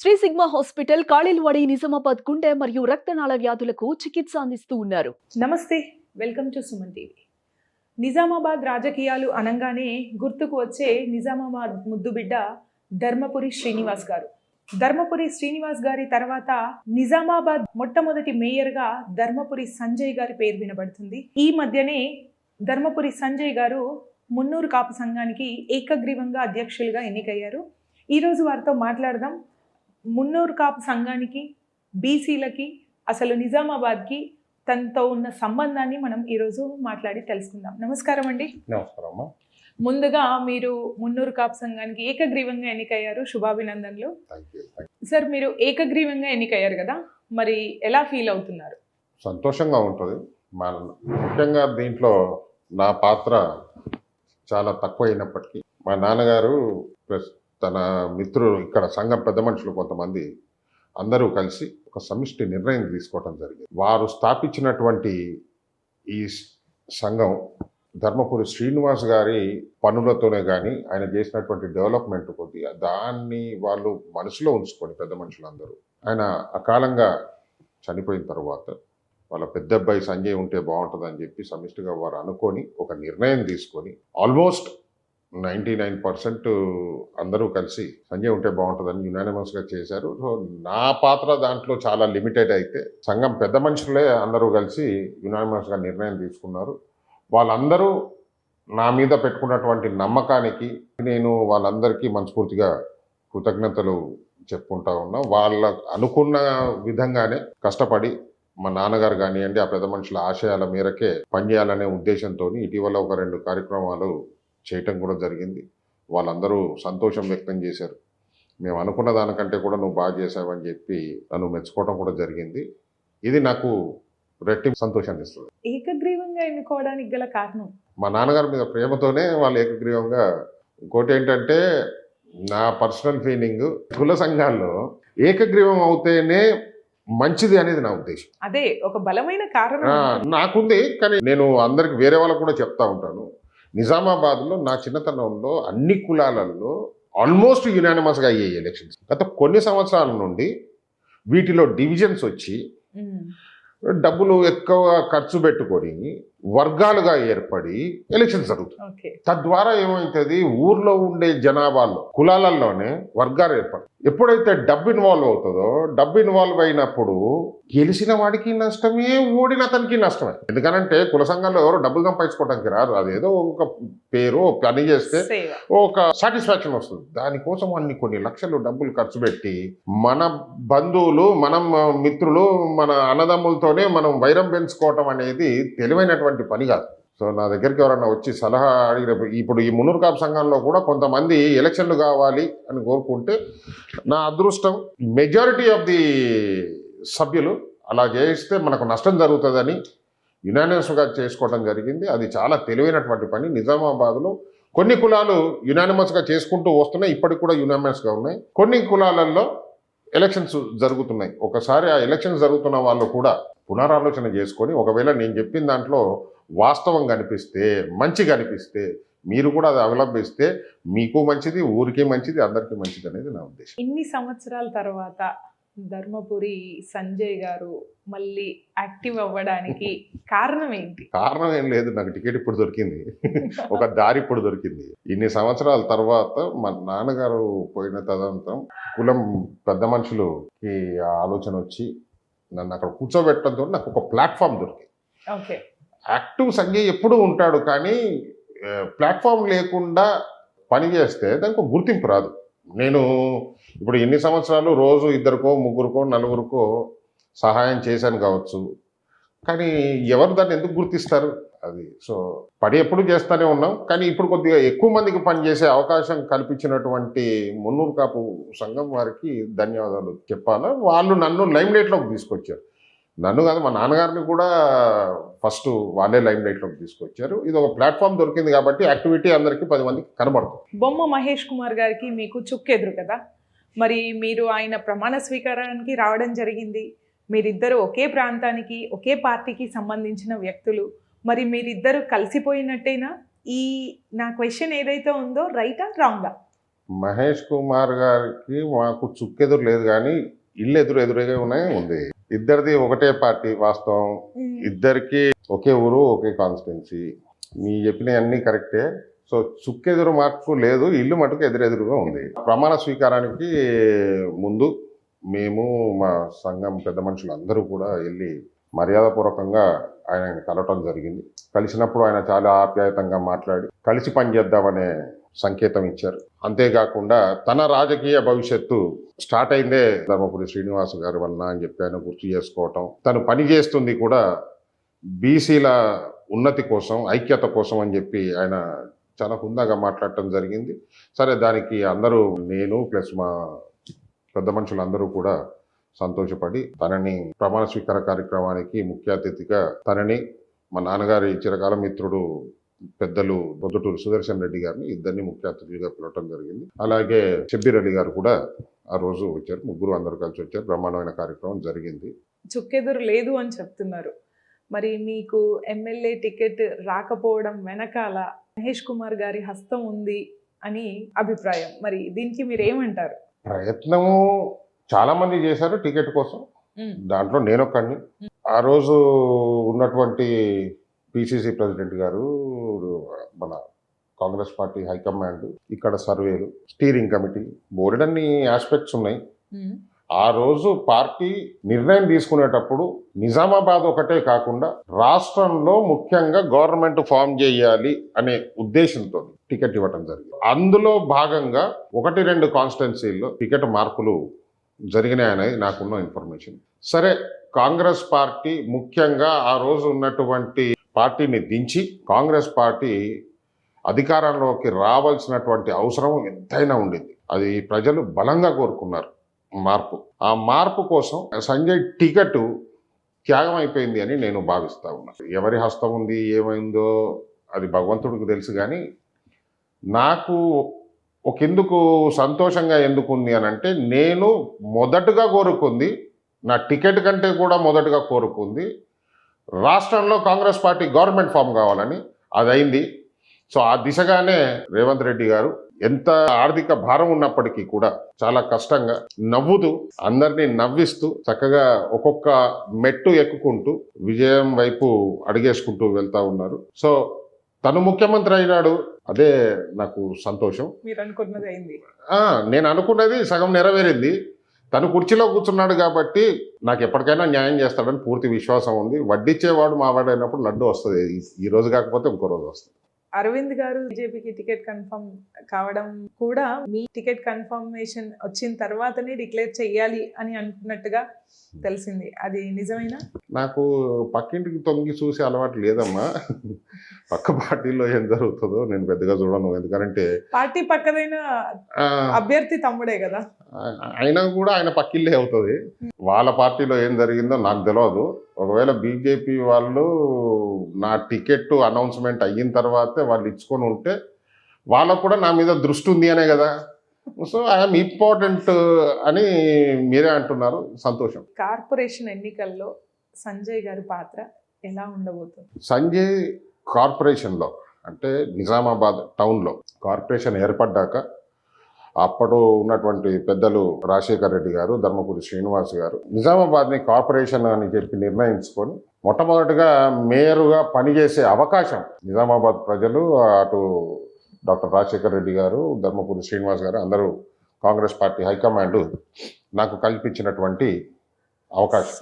Shri sigma hospital కాళిల్వాడి Nizamabad గుండె మరియు రక్తనాళ వ్యాధులకు చికిత్స అందిస్తూ ఉన్నారు. నమస్తే, welcome to Suman TV. Nizamabad రాజకీయాలు అనగానే గుర్తుకు వచ్చే నిజామాబాద్ ముద్దుబిడ్డ ధర్మపురి శ్రీనివాస్ గారు. ధర్మపురి శ్రీనివాస్ గారి తర్వాత నిజామాబాద్ మొట్టమొదటి మేయర్గా ధర్మపురి సంజయ్ గారి పేరు వినబడుతుంది. ఈ మధ్యనే ధర్మపురి సంజయ్ గారు మున్నూరు కాపు సంఘానికి ఏకగ్రీవంగా అధ్యక్షులుగా ఎన్నికయ్యారు. ఈరోజు వారితో మాట్లాడదాం. మున్నూరు కాపు సంఘానికి, బీసీలకి, అసలు నిజామాబాద్కి తనతో ఉన్న సంబంధాన్ని మనం ఈరోజు మాట్లాడి తెలుసుకుందాం. నమస్కారం అండి. నమస్కారం. ముందుగా మీరు మున్నూరు కాపు సంఘానికి ఏకగ్రీవంగా ఎన్నికయ్యారు, శుభాభినందనలు. సార్, మీరు ఏకగ్రీవంగా ఎన్నికయ్యారు కదా, మరి ఎలా ఫీల్ అవుతున్నారు? సంతోషంగా ఉంటుంది. ముఖ్యంగా దీంట్లో నా పాత్ర చాలా తక్కువ అయినప్పటికీ మా నాన్నగారు ప్లస్ తన మిత్రులు, ఇక్కడ సంఘం పెద్ద మనుషులు కొంతమంది అందరూ కలిసి ఒక సమిష్టి నిర్ణయం తీసుకోవడం జరిగింది. వారు స్థాపించినటువంటి ఈ సంఘం ధర్మపురి శ్రీనివాస్ గారి పనులతోనే కానీ ఆయన చేసినటువంటి డెవలప్మెంట్ కొద్దిగా దాన్ని వాళ్ళు మనసులో ఉంచుకొని పెద్ద మనుషులందరూ, ఆయన అకాలంగా చనిపోయిన తర్వాత వాళ్ళ పెద్ద అబ్బాయి సంజయ్ ఉంటే బాగుంటుందని చెప్పి సమిష్టిగా వారు అనుకొని ఒక నిర్ణయం తీసుకొని ఆల్మోస్ట్ 99% అందరూ కలిసి సంజయ్ ఉంటే బాగుంటుందని యునానిమస్గా చేశారు. సో నా పాత్ర దాంట్లో చాలా లిమిటెడ్ అయితే సంఘం పెద్ద మనుషులే అందరూ కలిసి యునానిమస్గా నిర్ణయం తీసుకున్నారు. వాళ్ళందరూ నా మీద పెట్టుకున్నటువంటి నమ్మకానికి నేను వాళ్ళందరికీ మనస్ఫూర్తిగా కృతజ్ఞతలు చెప్పుకుంటా ఉన్నా. వాళ్ళ అనుకున్న విధంగానే కష్టపడి మా నాన్నగారు కానివ్వండి, ఆ పెద్ద మనుషుల ఆశయాల మేరకే పనిచేయాలనే ఉద్దేశంతో ఇటీవల ఒక 2 కార్యక్రమాలు చేయటం కూడా జరిగింది. వాళ్ళందరూ సంతోషం వ్యక్తం చేశారు. మేము అనుకున్న దానికంటే కూడా నువ్వు బాగా చేసావని చెప్పి నన్ను మెచ్చుకోవడం కూడా జరిగింది. ఇది నాకు రెట్టింపు సంతోషాన్ని ఇస్తుంది. ఏకగ్రీవంగా ఎన్నుకోవడానికి గల కారణం మా నాన్నగారి మీద ప్రేమతోనే వాళ్ళు ఏకగ్రీవంగా. ఇంకోటి ఏంటంటే నా పర్సనల్ ఫీలింగ్, కుల సంఘాల్లో ఏకగ్రీవం అవుతేనే మంచిది అనేది నా ఉద్దేశం. అదే ఒక బలమైన కారణం నాకుంది. కానీ నేను అందరికి వేరే వాళ్ళకు కూడా చెప్తా ఉంటాను, నిజామాబాద్లో నా చిన్నతనంలో అన్ని కులాలలో ఆల్మోస్ట్ యునానిమస్గా అయ్యాయి ఎలక్షన్స్. గత కొన్ని సంవత్సరాల నుండి వీటిలో డివిజన్స్ వచ్చి డబ్బులు ఎక్కువ ఖర్చు పెట్టుకొని వర్గాలుగా ఏర్పడి ఎలక్షన్స్ జరుగుతాయి. తద్వారా ఏమవుతుంది, ఊర్లో ఉండే జనాభాలో కులాలలోనే వర్గాలు ఏర్పడతాయి. ఎప్పుడైతే డబ్బు ఇన్వాల్వ్ అవుతుందో, డబ్బు ఇన్వాల్వ్ అయినప్పుడు గెలిచిన వాడికి నష్టమే, ఓడిన అతనికి నష్టమే. ఎందుకనంటే కుల సంఘంలో ఎవరు డబ్బులు సంపాదించుకోవడానికి రారు. అదేదో ఒక పేరు పని చేస్తే ఒక సాటిస్ఫాక్షన్ వస్తుంది. దానికోసం కొన్ని లక్షలు డబ్బులు ఖర్చు పెట్టి మన బంధువులు, మనం మిత్రులు, మన అన్నదమ్ములతోనే మనం వైరం పెంచుకోవటం అనేది తెలివైనటువంటి పని కాదు. సో నా దగ్గరికి ఎవరన్నా వచ్చి సలహా అడిగినప్పుడు, ఇప్పుడు ఈ మున్నూరు కాపు సంఘంలో కూడా కొంతమంది ఎలక్షన్లు కావాలి అని కోరుకుంటే, నా అదృష్టం మెజారిటీ ఆఫ్ ది సభ్యులు అలా చేస్తే మనకు నష్టం జరుగుతుందని యునానిమస్గా చేసుకోవడం జరిగింది. అది చాలా తెలివైనటువంటి పని. నిజామాబాద్లో కొన్ని కులాలు యునానిమస్గా చేసుకుంటూ వస్తున్నాయి, ఇప్పటికి కూడా యునానిమస్గా ఉన్నాయి. కొన్ని కులాలలో ఎలక్షన్స్ జరుగుతున్నాయి. ఒకసారి ఆ ఎలక్షన్స్ జరుగుతున్న వాళ్ళు కూడా పునరాలోచన చేసుకొని, ఒకవేళ నేను చెప్పిన దాంట్లో వాస్తవం కనిపిస్తే, మంచి కనిపిస్తే, మీరు కూడా అది అవలంబిస్తే మీకు మంచిది, ఊరికి మంచిది, అందరికీ మంచిది అనేది నా ఉద్దేశం. ఇన్ని సంవత్సరాల తర్వాత ధర్మపురి సంజయ్ గారు మళ్ళీ యాక్టివ్ అవ్వడానికి కారణం ఏంటి? కారణం ఏం లేదు, నాకు టికెట్ ఇప్పుడు దొరికింది, ఒక దారి ఇప్పుడు దొరికింది. ఇన్ని సంవత్సరాల తర్వాత మా నాన్నగారు పోయిన తదనంతరం కులం పెద్ద మనుషులకి ఆలోచన వచ్చి నన్ను అక్కడ కూర్చోబెట్టడంతో నాకు ఒక ప్లాట్ఫామ్ దొరికింది. యాక్టివ్ సంజయ్ ఎప్పుడూ ఉంటాడు, కానీ ప్లాట్ఫామ్ లేకుండా పని చేస్తే దానికి ఒక గుర్తింపు రాదు. నేను ఇప్పుడు ఎన్ని సంవత్సరాలు రోజు 2కో 3కో 4కో సహాయం చేశాను కావచ్చు, కానీ ఎవరు దాన్ని ఎందుకు గుర్తిస్తారు? అది సో పని ఎప్పుడు చేస్తూనే ఉన్నాం, కానీ ఇప్పుడు కొద్దిగా ఎక్కువ మందికి పనిచేసే అవకాశం కల్పించినటువంటి మున్నూరు కాపు సంఘం వారికి ధన్యవాదాలు చెప్పాలా. వాళ్ళు నన్ను లైమ్ లైట్లోకి తీసుకొచ్చారు. నన్ను కాదు, మా నాన్నగారిని కూడా ఫస్ట్ వాళ్ళే లైమ్ లైట్లోకి తీసుకొచ్చారు. ఇది ఒక ప్లాట్ఫామ్ దొరికింది కాబట్టి యాక్టివిటీ అందరికీ 10 మందికి కనబడుతుంది. బొమ్మ మహేష్ కుమార్ గారికి మీకు చుక్కెదురు కదా, మరి మీరు ఆయన ప్రమాణ స్వీకారానికి రావడం జరిగింది. మీరిద్దరు ఒకే ప్రాంతానికి, ఒకే పార్టీకి సంబంధించిన వ్యక్తులు. మరి మీరిద్దరు కలిసిపోయినట్టేనా? ఈ నా క్వశ్చన్ ఏదైతే ఉందో రైటా రాంగా? మహేష్ కుమార్ గారికి మాకు చుక్కెదురు లేదు కానీ ఇల్లు ఎదురుగా ఉంది. ఇద్దరిది ఒకటే పార్టీ వాస్తవం. ఇద్దరికి ఒకే ఊరు ఒకే కాన్స్టిట్యున్సీ. మీ చెప్పినవి అన్నీ కరెక్టే. సో చుక్కెదురు మాకు లేదు, ఇల్లు మటుకు ఎదురుగా ఉంది. ప్రమాణ స్వీకారానికి ముందు మేము మా సంఘం పెద్ద మనుషులు అందరూ కూడా వెళ్ళి మర్యాదపూర్వకంగా ఆయన కలవటం జరిగింది. కలిసినప్పుడు ఆయన చాలా ఆప్యాయతంగా మాట్లాడి కలిసి పనిచేద్దామనే సంకేతం ఇచ్చారు. అంతేకాకుండా తన రాజకీయ భవిష్యత్తు స్టార్ట్ అయిందే ధర్మపురి శ్రీనివాస్ గారి వలన అని చెప్పి ఆయన గుర్తు చేసుకోవటం, తను పని చేస్తుంది కూడా బీసీల ఉన్నతి కోసం, ఐక్యత కోసం అని చెప్పి ఆయన చాలా హుందాగా మాట్లాడటం జరిగింది. సరే, దానికి అందరూ నేను ప్లస్ మా పెద్ద మనుషులందరూ కూడా సంతోషపడి తనని ప్రమాణ స్వీకార కార్యక్రమానికి ముఖ్య అతిథిగా తనని మా నాన్నగారి చిరకాల మిత్రుడు పెద్దలు బొద్దుటూరు సుదర్శన్ రెడ్డి గారిని ఇద్దరిని ముఖ్య అతిథులుగా పిలవటం జరిగింది. అలాగే షబ్బీర్ అలీ గారు కూడా ఆ రోజు వచ్చారు. ముగ్గురు అందరూ కలిసి వచ్చారు. బ్రహ్మాండమైన కార్యక్రమం జరిగింది. చుక్కెదురు లేదు అని చెప్తున్నారు. మరి మీకు ఎమ్మెల్యే టికెట్ రాకపోవడం వెనకాల మహేష్ కుమార్ గారి హస్తం ఉంది అని అభిప్రాయం. మరి దీనికి మీరు ఏమంటారు? ప్రయత్నము చాలా మంది చేశారు టికెట్ కోసం. దాంట్లో నేనొక్కడిని. ఆ రోజు ఉన్నటువంటి పిసిసి ప్రెసిడెంట్ గారు, మన కాంగ్రెస్ పార్టీ హైకమాండ్, ఇక్కడ సర్వేలు, స్టీరింగ్ కమిటీ, బోర్డన్ని ఆస్పెక్ట్స్ ఉన్నాయి. ఆ రోజు పార్టీ నిర్ణయం తీసుకునేటప్పుడు నిజామాబాద్ ఒకటే కాకుండా రాష్ట్రంలో ముఖ్యంగా గవర్నమెంట్ ఫామ్ చేయాలి అనే ఉద్దేశంతో టికెట్ ఇవ్వటం జరిగింది. అందులో భాగంగా 1-2 కాన్స్టిట్యున్సీల్లో టికెట్ మార్పులు జరిగినాయనేది నాకున్న ఇన్ఫర్మేషన్. సరే, కాంగ్రెస్ పార్టీ ముఖ్యంగా ఆ రోజు ఉన్నటువంటి పార్టీని దించి కాంగ్రెస్ పార్టీ అధికారంలోకి రావాల్సినటువంటి అవసరం ఎంతైనా ఉండింది. అది ప్రజలు బలంగా కోరుకున్నారు మార్పు. ఆ మార్పు కోసం సంజయ్ టికెట్ త్యాగం అయిపోయింది అని నేను భావిస్తా ఉన్నాను. ఎవరి హస్తం ఉంది ఏమైందో అది భగవంతుడికి తెలుసు. కానీ నాకు ఒకందుకు సంతోషంగా ఎందుకు ఉంది అని అంటే, నేను మొదటగా కోరుకుంది, నా టికెట్ కంటే కూడా మొదటగా కోరుకుంది రాష్ట్రంలో కాంగ్రెస్ పార్టీ గవర్నమెంట్ ఫామ్ కావాలని. అది అయింది. సో ఆ దిశగానే రేవంత్ రెడ్డి గారు ఎంత ఆర్థిక భారం ఉన్నప్పటికీ కూడా చాలా కష్టంగా నవ్వుతూ అందరినీ నవ్విస్తూ చక్కగా ఒక్కొక్క మెట్టు ఎక్కుకుంటూ విజయం వైపు అడిగేసుకుంటూ వెళ్తా ఉన్నారు. సో తను ముఖ్యమంత్రి అయినాడు, అదే నాకు సంతోషం. మీరు అనుకున్నది అయింది. నేను అనుకున్నది సగం నెరవేరింది. తను కుర్చీలో కూర్చున్నాడు కాబట్టి నాకు ఎప్పటికైనా న్యాయం చేస్తాడని పూర్తి విశ్వాసం ఉంది. వడ్డిచ్చేవాడు మావాడు అయినప్పుడు లడ్డు వస్తుంది. ఈ రోజు కాకపోతే ఇంకో రోజు వస్తుంది. అరవింద్ గారు బీజేపీకి టికెట్ కన్ఫర్మ్ కావడం కూడా మీ టికెట్ కన్ఫర్మేషన్ వచ్చిన తర్వాతనే డిక్లేర్ చెయ్యాలి అని అనుకున్నట్టుగా తెలిసింది. అది నిజమేనా? నాకు పక్కింటికి తొంగి చూసే అలవాటు లేదమ్మా. పక్క పార్టీలో ఏం జరుగుతుందో నేను పెద్దగా చూడను. ఎందుకంటే పార్టీ పక్కదైన అభ్యర్థి తమ్ముడే కదా. అయినా కూడా ఆయన పక్కిల్లే అవుతుంది. వాళ్ళ పార్టీలో ఏం జరిగిందో నాకు తెలియదు. ఒకవేళ బీజేపీ వాళ్ళు నా టికెట్ అనౌన్స్మెంట్ అయిన తర్వాతే వాళ్ళు ఇచ్చుకొని ఉంటే వాళ్ళకు కూడా నా మీద దృష్టి ఉంది అనే కదా. సో ఐఎమ్ ఇంపార్టెంట్ అని మీరే అంటున్నారు. సంతోషం. కార్పొరేషన్ ఎన్నికల్లో సంజయ్ గారి పాత్ర ఎలా ఉండబోతుంది? సంజయ్ కార్పొరేషన్లో అంటే నిజామాబాద్ టౌన్లో కార్పొరేషన్ ఏర్పడ్డాక అప్పుడు ఉన్నటువంటి పెద్దలు రాజశేఖర్ రెడ్డి గారు, ధర్మపురి శ్రీనివాస్ గారు నిజామాబాద్ని కార్పొరేషన్ అని చెప్పి నిర్ణయించుకొని మొట్టమొదటిగా మేయరుగా పనిచేసే అవకాశం నిజామాబాద్ ప్రజలు, అటు డాక్టర్ రాజశేఖర్ రెడ్డి గారు, ధర్మపురి శ్రీనివాస్ గారు, అందరూ కాంగ్రెస్ పార్టీ హైకమాండ్ నాకు కల్పించినటువంటి అవకాశం.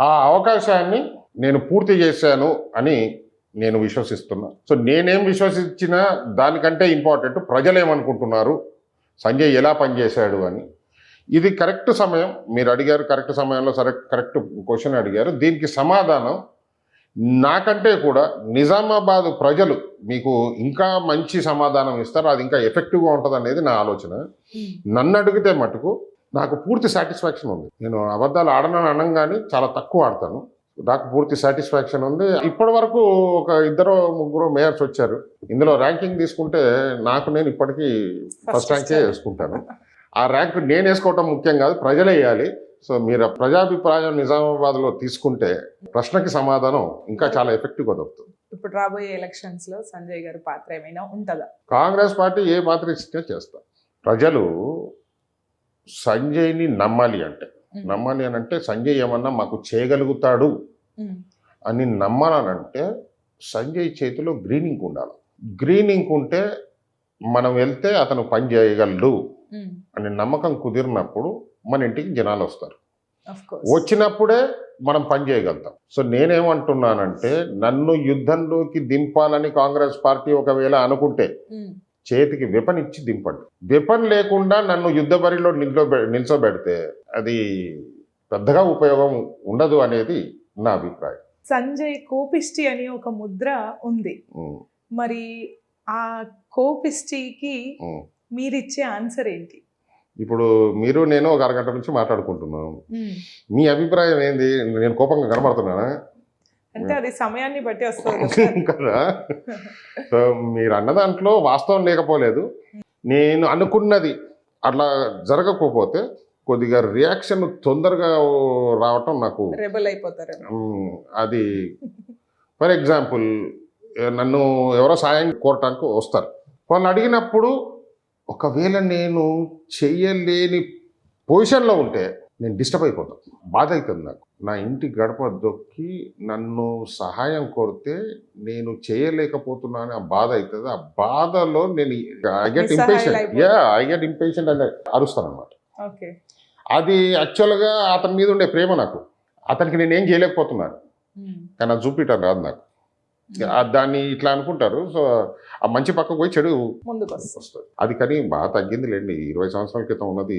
ఆ అవకాశాన్ని నేను పూర్తి చేశాను అని నేను విశ్వసిస్తున్నా. సో నేనేం విశ్వసించినా దానికంటే ఇంపార్టెంట్ ప్రజలు ఏమనుకుంటున్నారు, సంజయ్ ఎలా పనిచేశాడు అని. ఇది కరెక్ట్ సమయం. మీరు అడిగారు, కరెక్ట్ సమయంలో కరెక్ట్ క్వశ్చన్ అడిగారు. దీనికి సమాధానం నాకంటే కూడా నిజామాబాద్ ప్రజలు మీకు ఇంకా మంచి సమాధానం ఇస్తారు. అది ఇంకా ఎఫెక్టివ్గా ఉంటుంది అనేది నా ఆలోచన. నన్ను అడిగితే మటుకు నాకు పూర్తి సాటిస్ఫాక్షన్ ఉంది. నేను అబద్ధాలు ఆడనని అనగానే చాలా తక్కువ ఆడతాను. నాకు పూర్తి సాటిస్ఫాక్షన్ ఉంది. ఇప్పటి వరకు ఒక 2-3 మేయర్స్ వచ్చారు. ఇందులో ర్యాంకింగ్ తీసుకుంటే నేను ఇప్పటికీ ఫస్ట్ ర్యాంకే వేసుకుంటాను. ఆ ర్యాంక్ నేను వేసుకోవటం ముఖ్యం కాదు, ప్రజలే వేయాలి. సో మీరు ప్రజాభిప్రాయం నిజామాబాద్లో తీసుకుంటే ప్రశ్నకి సమాధానం ఇంకా చాలా ఎఫెక్టివ్గా దొరుకుతుంది. ఇప్పుడు రాబోయే ఎలక్షన్స్ లో సంజయ్ గారి పాత్ర ఏమైనా ఉంటుందా? కాంగ్రెస్ పార్టీ ఏ పాత్ర ఇస్తే చేస్తా. ప్రజలు సంజయ్ని నమ్మాలి అంటే సంజయ్ ఏమన్నా మాకు చేయగలుగుతాడు అని నమ్మాలనంటే సంజయ్ చేతిలో గ్రీనింగ్ ఉండాలి. గ్రీనింగ్ ఉంటే మనం వెళ్తే అతను పని చేయగలడు అనే నమ్మకం కుదిరినప్పుడు మన ఇంటికి జనాలు వస్తారు. వచ్చినప్పుడే మనం పని చేయగలుగుతాం. సో నేనేమంటున్నానంటే నన్ను యుద్ధంలోకి దింపాలని కాంగ్రెస్ పార్టీ ఒకవేళ అనుకుంటే చేతికి వెపన్ ఇచ్చి దింపండి. వెపన్ లేకుండా నన్ను యుద్ధ బరిలో నిల్చోబెడితే అది పెద్దగా ఉపయోగం ఉండదు అనేది నా అభిప్రాయం. సంజయ్ కోపిష్టి అని ఒక ముద్ర ఉంది. మరి ఆ కోపిష్టికి మీరిచ్చే ఆన్సర్ ఏంటి? ఇప్పుడు మీరు నేను ఒక అరగంట నుంచి మాట్లాడుకుంటున్నాను. మీ అభిప్రాయం ఏంది? నేను కోపంగా కనబడుతున్నానా? అంటే అది సమయాన్ని బట్టి వస్తుంది కదా. సో మీరు అన్న దాంట్లో వాస్తవం లేకపోలేదు. నేను అనుకున్నది అట్లా జరగకపోతే కొద్దిగా రియాక్షన్ తొందరగా రావటం నాకు రెబల్ అయిపోతారు. అది ఫర్ ఎగ్జాంపుల్ నన్ను ఎవరో సాయం కోరటానికి వస్తారు. వాళ్ళు అడిగినప్పుడు ఒకవేళ నేను చెయ్యలేని పొజిషన్లో ఉంటే నేను డిస్టర్బ్ అయిపోతాను, బాధ అవుతుంది నాకు. నా ఇంటి గడప దొక్కి నన్ను సహాయం కోరితే నేను చేయలేకపోతున్నాను, ఆ బాధ అవుతుంది. ఆ బాధలో నేను ఐ గెట్ ఇంపేషెంట్ అని అరుస్తాను అనమాట. అది యాక్చువల్గా అతని మీద ఉండే ప్రేమ నాకు. అతనికి నేనేం చేయలేకపోతున్నాను కానీ అది చూపించడం రాదు నాకు. దాన్ని ఇట్లా అనుకుంటారు. సో ఆ మంచి పక్కకు పోయి చెడు ముందుకు వస్తుంది. అది కానీ బాగా తగ్గింది లేండి. 20 సంవత్సరాల క్రితం ఉన్నది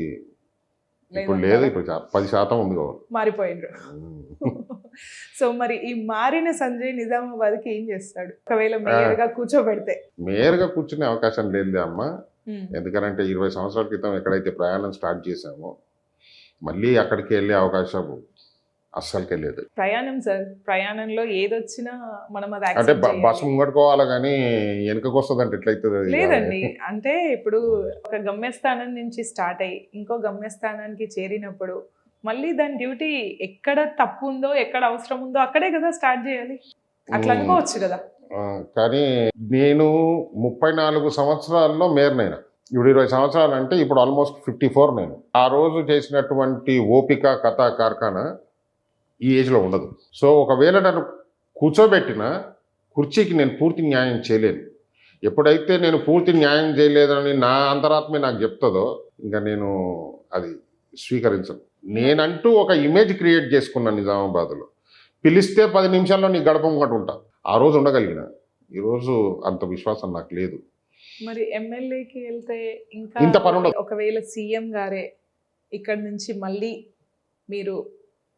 ఇప్పుడు లేదు. ఇప్పుడు 10% ఉంది కావాలి, మారిపోయిండ్రు. సో మరి ఈ మారిన సంజయ్ నిజామాబాద్కి ఏం చేస్తాడు? ఒకవేళ మేయర్గా కూర్చోబెడితే? మేయర్గా కూర్చునే అవకాశం లేదు అమ్మ. ఎందుకంటే 20 సంవత్సరాల క్రితం ఎక్కడైతే ప్రయాణం స్టార్ట్ చేశామో మళ్ళీ అక్కడికి వెళ్ళే అవకాశం అస్సలకే లేదు. ప్రయాణం సార్, ప్రయాణంలో ఏదొచ్చినా మనం అది అంటే బస్సు ముంగట్టుకోవాలి కానీ వెనుకకు వస్తుంది అంటే ఎట్లయితుంది? లేదండి, అంటే ఇప్పుడు ఒక గమ్యస్థానం నుంచి స్టార్ట్ అయ్యి ఇంకో గమ్యస్థానానికి చేరినప్పుడు మళ్ళీ దాని డ్యూటీ ఎక్కడ తప్పు ఉందో ఎక్కడ అవసరం ఉందో అక్కడే కదా స్టార్ట్ చేయాలి. అట్లా అనుకోవచ్చు కదా. కానీ నేను 34 సంవత్సరాల్లో మేయర్నైనా. ఇప్పుడు 20 సంవత్సరాలు అంటే ఇప్పుడు ఆల్మోస్ట్ 54 నేను. ఆ రోజు చేసినటువంటి ఓపిక కథా కార్ఖానా ఈ ఏజ్లో ఉండదు. సో ఒకవేళ నన్ను కూర్చోబెట్టిన కుర్చీకి నేను పూర్తి న్యాయం చేయలేను. ఎప్పుడైతే నేను పూర్తి న్యాయం చేయలేదని నా అంతరాత్మే నాకు చెప్తుందో ఇంకా నేను అది స్వీకరించను. నేనంటూ ఒక ఇమేజ్ క్రియేట్ చేసుకున్నాను నిజామాబాద్లో. పిలిస్తే 10 నిమిషాల్లో నీ గడప ముంగట ఉంటా. ఆ రోజు ఉండగలిగిన. ఈరోజు అంత విశ్వాసం నాకు లేదు. మరి ఎమ్మెల్యేకి వెళ్తే ఇంకా ఇంత పని ఉండదు. ఒకవేళ సీఎం గారే ఇక్కడ నుంచి మళ్ళీ మీరు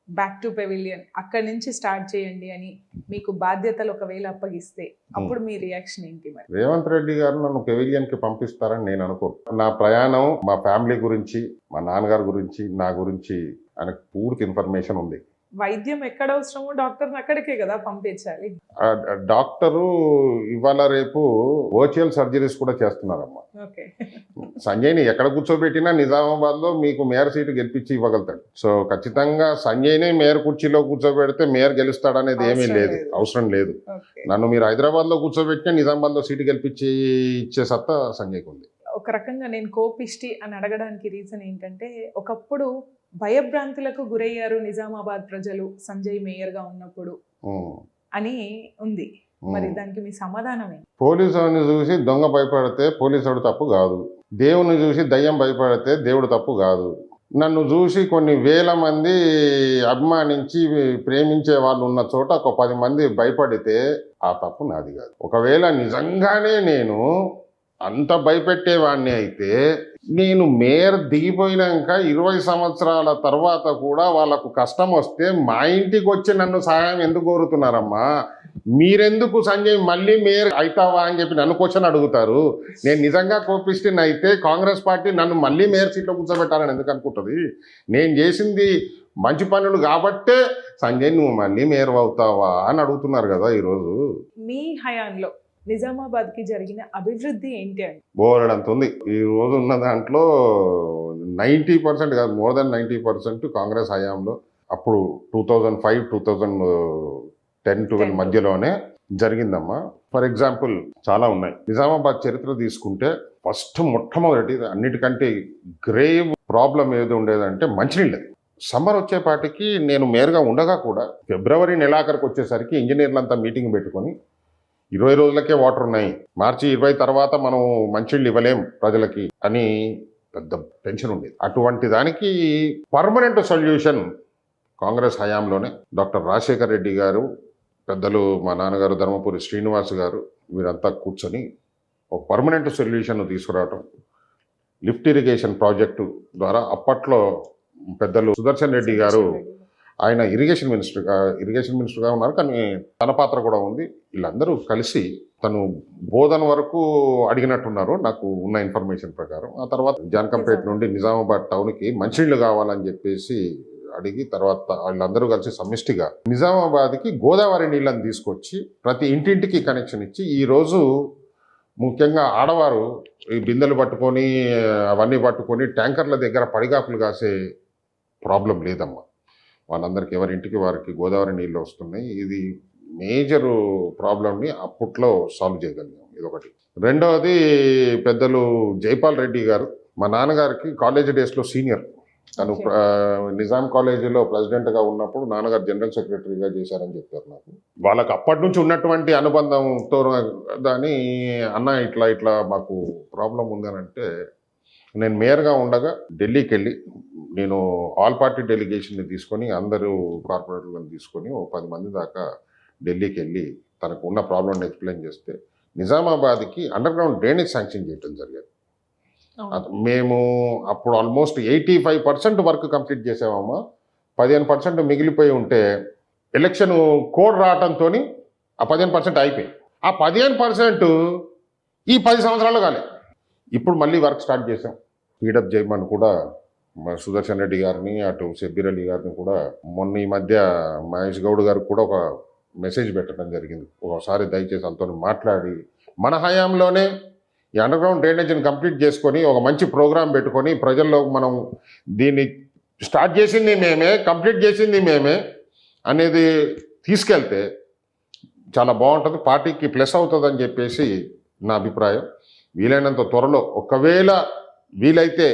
బ్యాక్ టు పెవిలియన్ అక్కడి నుంచి స్టార్ట్ చేయండి అని మీకు బాధ్యతలు ఒకవేళ అప్పగిస్తే అప్పుడు మీ రియాక్షన్ ఏంటి? మరి రేవంత్ రెడ్డి గారు నన్ను పెవిలియన్కి పంపిస్తారని నేను అనుకో. నా ప్రయాణం మా ఫ్యామిలీ గురించి, మా నాన్నగారి గురించి, నా గురించి ఆయనకు పూర్తి ఇన్ఫర్మేషన్ ఉంది. వైద్యం ఎక్కడ అవసరమో డాక్టర్ని అక్కడికే కదా పంపించాలి. డాక్టరు ఇవాళ రేపు వర్చువల్ సర్జరీస్ కూడా చేస్తున్నారమ్మా. సంజయ్ని ఎక్కడ కూర్చోబెట్టినా నిజామాబాద్లో మీకు మేయర్ సీటు గెలిపించి ఇవ్వగలుగుతాడు. సో ఖచ్చితంగా సంజయ్ని మేయర్ కుర్చీలో కూర్చోబెడితే మేయర్ గెలుస్తాడనేది ఏమీ లేదు, అవసరం లేదు. నన్ను మీరు హైదరాబాద్లో కూర్చోబెట్టినా నిజామాబాద్లో సీటు గెలిపించి ఇచ్చే సత్తా సంజయ్కి ఉంది. ఒక రకంగా నేను కోపిష్టి అని అడగడానికి రీజన్ ఏంటంటే ఒకప్పుడు భయభ్రాంతులకు గురయ్యారు నిజామాబాద్ ప్రజలు సంజయ్ మేయర్గా ఉన్నప్పుడు అని ఉంది. మరి దానికి మీ సమాధానం ఏంటి? పోలీసుని చూసి దొంగ భయపడితే పోలీసుడు తప్పు కాదు, దేవుని చూసి దయ్యం భయపడితే దేవుడు తప్పు కాదు. నన్ను చూసి కొన్ని వేల మంది అభిమానించి ప్రేమించే వాళ్ళు ఉన్న చోట ఒక 10 మంది భయపడితే ఆ తప్పు నాది కాదు. ఒకవేళ నిజంగానే నేను అంత భయపెట్టేవాడిని అయితే నేను మేయర్ దిగిపోయినాక 20 సంవత్సరాల తర్వాత కూడా వాళ్ళకు కష్టం వస్తే మా ఇంటికి వచ్చి నన్ను సహాయం ఎందుకు కోరుతున్నారమ్మా? మీరెందుకు సంజయ్ మళ్ళీ మేయర్ అవుతావా అని చెప్పి నన్ను క్వశ్చన్ అడుగుతారు. నేను నిజంగా కోపిస్టిని అయితే కాంగ్రెస్ పార్టీ నన్ను మళ్ళీ మేయర్ సీట్లో కూర్చోబెట్టాలని ఎందుకు అనుకుంటుంది? నేను చేసింది మంచి పనులు కాబట్టే సంజయ్ నువ్వు మళ్ళీ మేయర్ అవుతావా అని అడుగుతున్నారు కదా ఈరోజు. మీ హయాంలో నిజామాబాద్కి జరిగిన అభివృద్ధి ఏంటి అని బోలెడంత ఉంది. ఈ రోజు ఉన్న దాంట్లో 90% కాదు, మోర్ దెన్ 90% కాంగ్రెస్ హయాంలో అప్పుడు 2005, 2010, 12 మధ్యలోనే జరిగిందమ్మా. ఫర్ ఎగ్జాంపుల్ చాలా ఉన్నాయి. నిజామాబాద్ చరిత్ర తీసుకుంటే మొట్టమొదటి అన్నిటికంటే గ్రేవ్ ప్రాబ్లం ఏది ఉండేదంటే మంచినీళ్ళు. సమ్మర్ వచ్చేపాటికి నేను మేయర్గా ఉండగా కూడా ఫిబ్రవరి నెలాఖరికి వచ్చేసరికి ఇంజనీర్లంతా మీటింగ్ పెట్టుకొని 20 రోజులకే వాటర్ ఉన్నాయి, మార్చి 20 తర్వాత మనం మంచినీళ్ళు ఇవ్వలేం ప్రజలకి అని పెద్ద టెన్షన్ ఉండేది. అటువంటి దానికి పర్మనెంట్ సొల్యూషన్ కాంగ్రెస్ హయాంలోనే డాక్టర్ రాజశేఖర్ రెడ్డి గారు, పెద్దలు మా నాన్నగారు ధర్మపురి శ్రీనివాస్ గారు వీరంతా కూర్చొని ఒక పర్మనెంట్ సొల్యూషన్ తీసుకురావటం, లిఫ్ట్ ఇరిగేషన్ ప్రాజెక్టు ద్వారా అప్పట్లో పెద్దలు సుదర్శన్ రెడ్డి గారు, ఆయన ఇరిగేషన్ మినిస్టర్గా ఉన్నారు, కానీ తన పాత్ర కూడా ఉంది. వీళ్ళందరూ కలిసి తను బోధన వరకు అడిగినట్టున్నారు నాకు ఉన్న ఇన్ఫర్మేషన్ ప్రకారం. ఆ తర్వాత జానకంపేట నుండి నిజామాబాద్ టౌన్కి మంచినీళ్ళు కావాలని చెప్పేసి అడిగి తర్వాత వాళ్ళందరూ కలిసి సమిష్టిగా నిజామాబాద్కి గోదావరి నీళ్ళని తీసుకొచ్చి ప్రతి ఇంటింటికి కనెక్షన్ ఇచ్చి ఈరోజు ముఖ్యంగా ఆడవారు ఈ బిందెలు పట్టుకొని అవన్నీ పట్టుకొని ట్యాంకర్ల దగ్గర పడిగాపులు కాసే ప్రాబ్లం లేదమ్మా. వాళ్ళందరికీ ఎవరింటికి వారికి గోదావరి నీళ్ళు వస్తున్నాయి. ఇది మేజర్ ప్రాబ్లమ్ని అప్పట్లో సాల్వ్ చేయగలిగాం. ఇదొకటి. రెండవది పెద్దలు జైపాల్ రెడ్డి గారు మా నాన్నగారికి కాలేజ్ డేస్లో సీనియర్. తను నిజాం కాలేజీలో ప్రెసిడెంట్గా ఉన్నప్పుడు నాన్నగారు జనరల్ సెక్రటరీగా చేశారని చెప్పారు నాకు. వాళ్ళకి అప్పటి నుంచి ఉన్నటువంటి అనుబంధంతో దాని అన్న ఇట్లా మాకు ప్రాబ్లం ఉందని అంటే, నేను మేయర్గా ఉండగా ఢిల్లీకి వెళ్ళి నేను ఆల్ పార్టీ డెలిగేషన్ని తీసుకొని అందరూ కార్పొరేటర్లను తీసుకొని 10 మంది దాకా ఢిల్లీకి వెళ్ళి తనకు ఉన్న ప్రాబ్లమ్ని ఎక్స్ప్లెయిన్ చేస్తే నిజామాబాద్కి అండర్ గ్రౌండ్ డ్రైనేజ్ శాంక్షన్ చేయడం జరిగేది. మేము అప్పుడు ఆల్మోస్ట్ 85% వర్క్ కంప్లీట్ చేసామమ్మా. 15% మిగిలిపోయి ఉంటే ఎలక్షన్ కోడ్ రావడంతో ఆ 15% అయిపోయింది. ఆ 15% ఈ 10 సంవత్సరాలు కాలే. ఇప్పుడు మళ్ళీ వర్క్ స్టార్ట్ చేసాం. స్పీడప్ చేయమని కూడా మా సుదర్శన్ రెడ్డి గారిని, అటు షబ్బీర్ అలీ గారిని కూడా మొన్న ఈ మధ్య మహేష్ గౌడ్ గారికి కూడా ఒక మెసేజ్ పెట్టడం జరిగింది. ఒకసారి దయచేసి అంతా మాట్లాడి మన హయాంలోనే ఈ అండర్ గ్రౌండ్ డ్రైనేజీని కంప్లీట్ చేసుకొని ఒక మంచి ప్రోగ్రాం పెట్టుకొని ప్రజల్లో మనం దీన్ని స్టార్ట్ చేసింది మేమే, కంప్లీట్ చేసింది మేమే అనేది తీసుకెళ్తే చాలా బాగుంటుంది, పార్టీకి ప్లస్ అవుతుందని చెప్పేసి నా అభిప్రాయం. వీలైనంత త్వరలో ఒకవేళ వీలైతే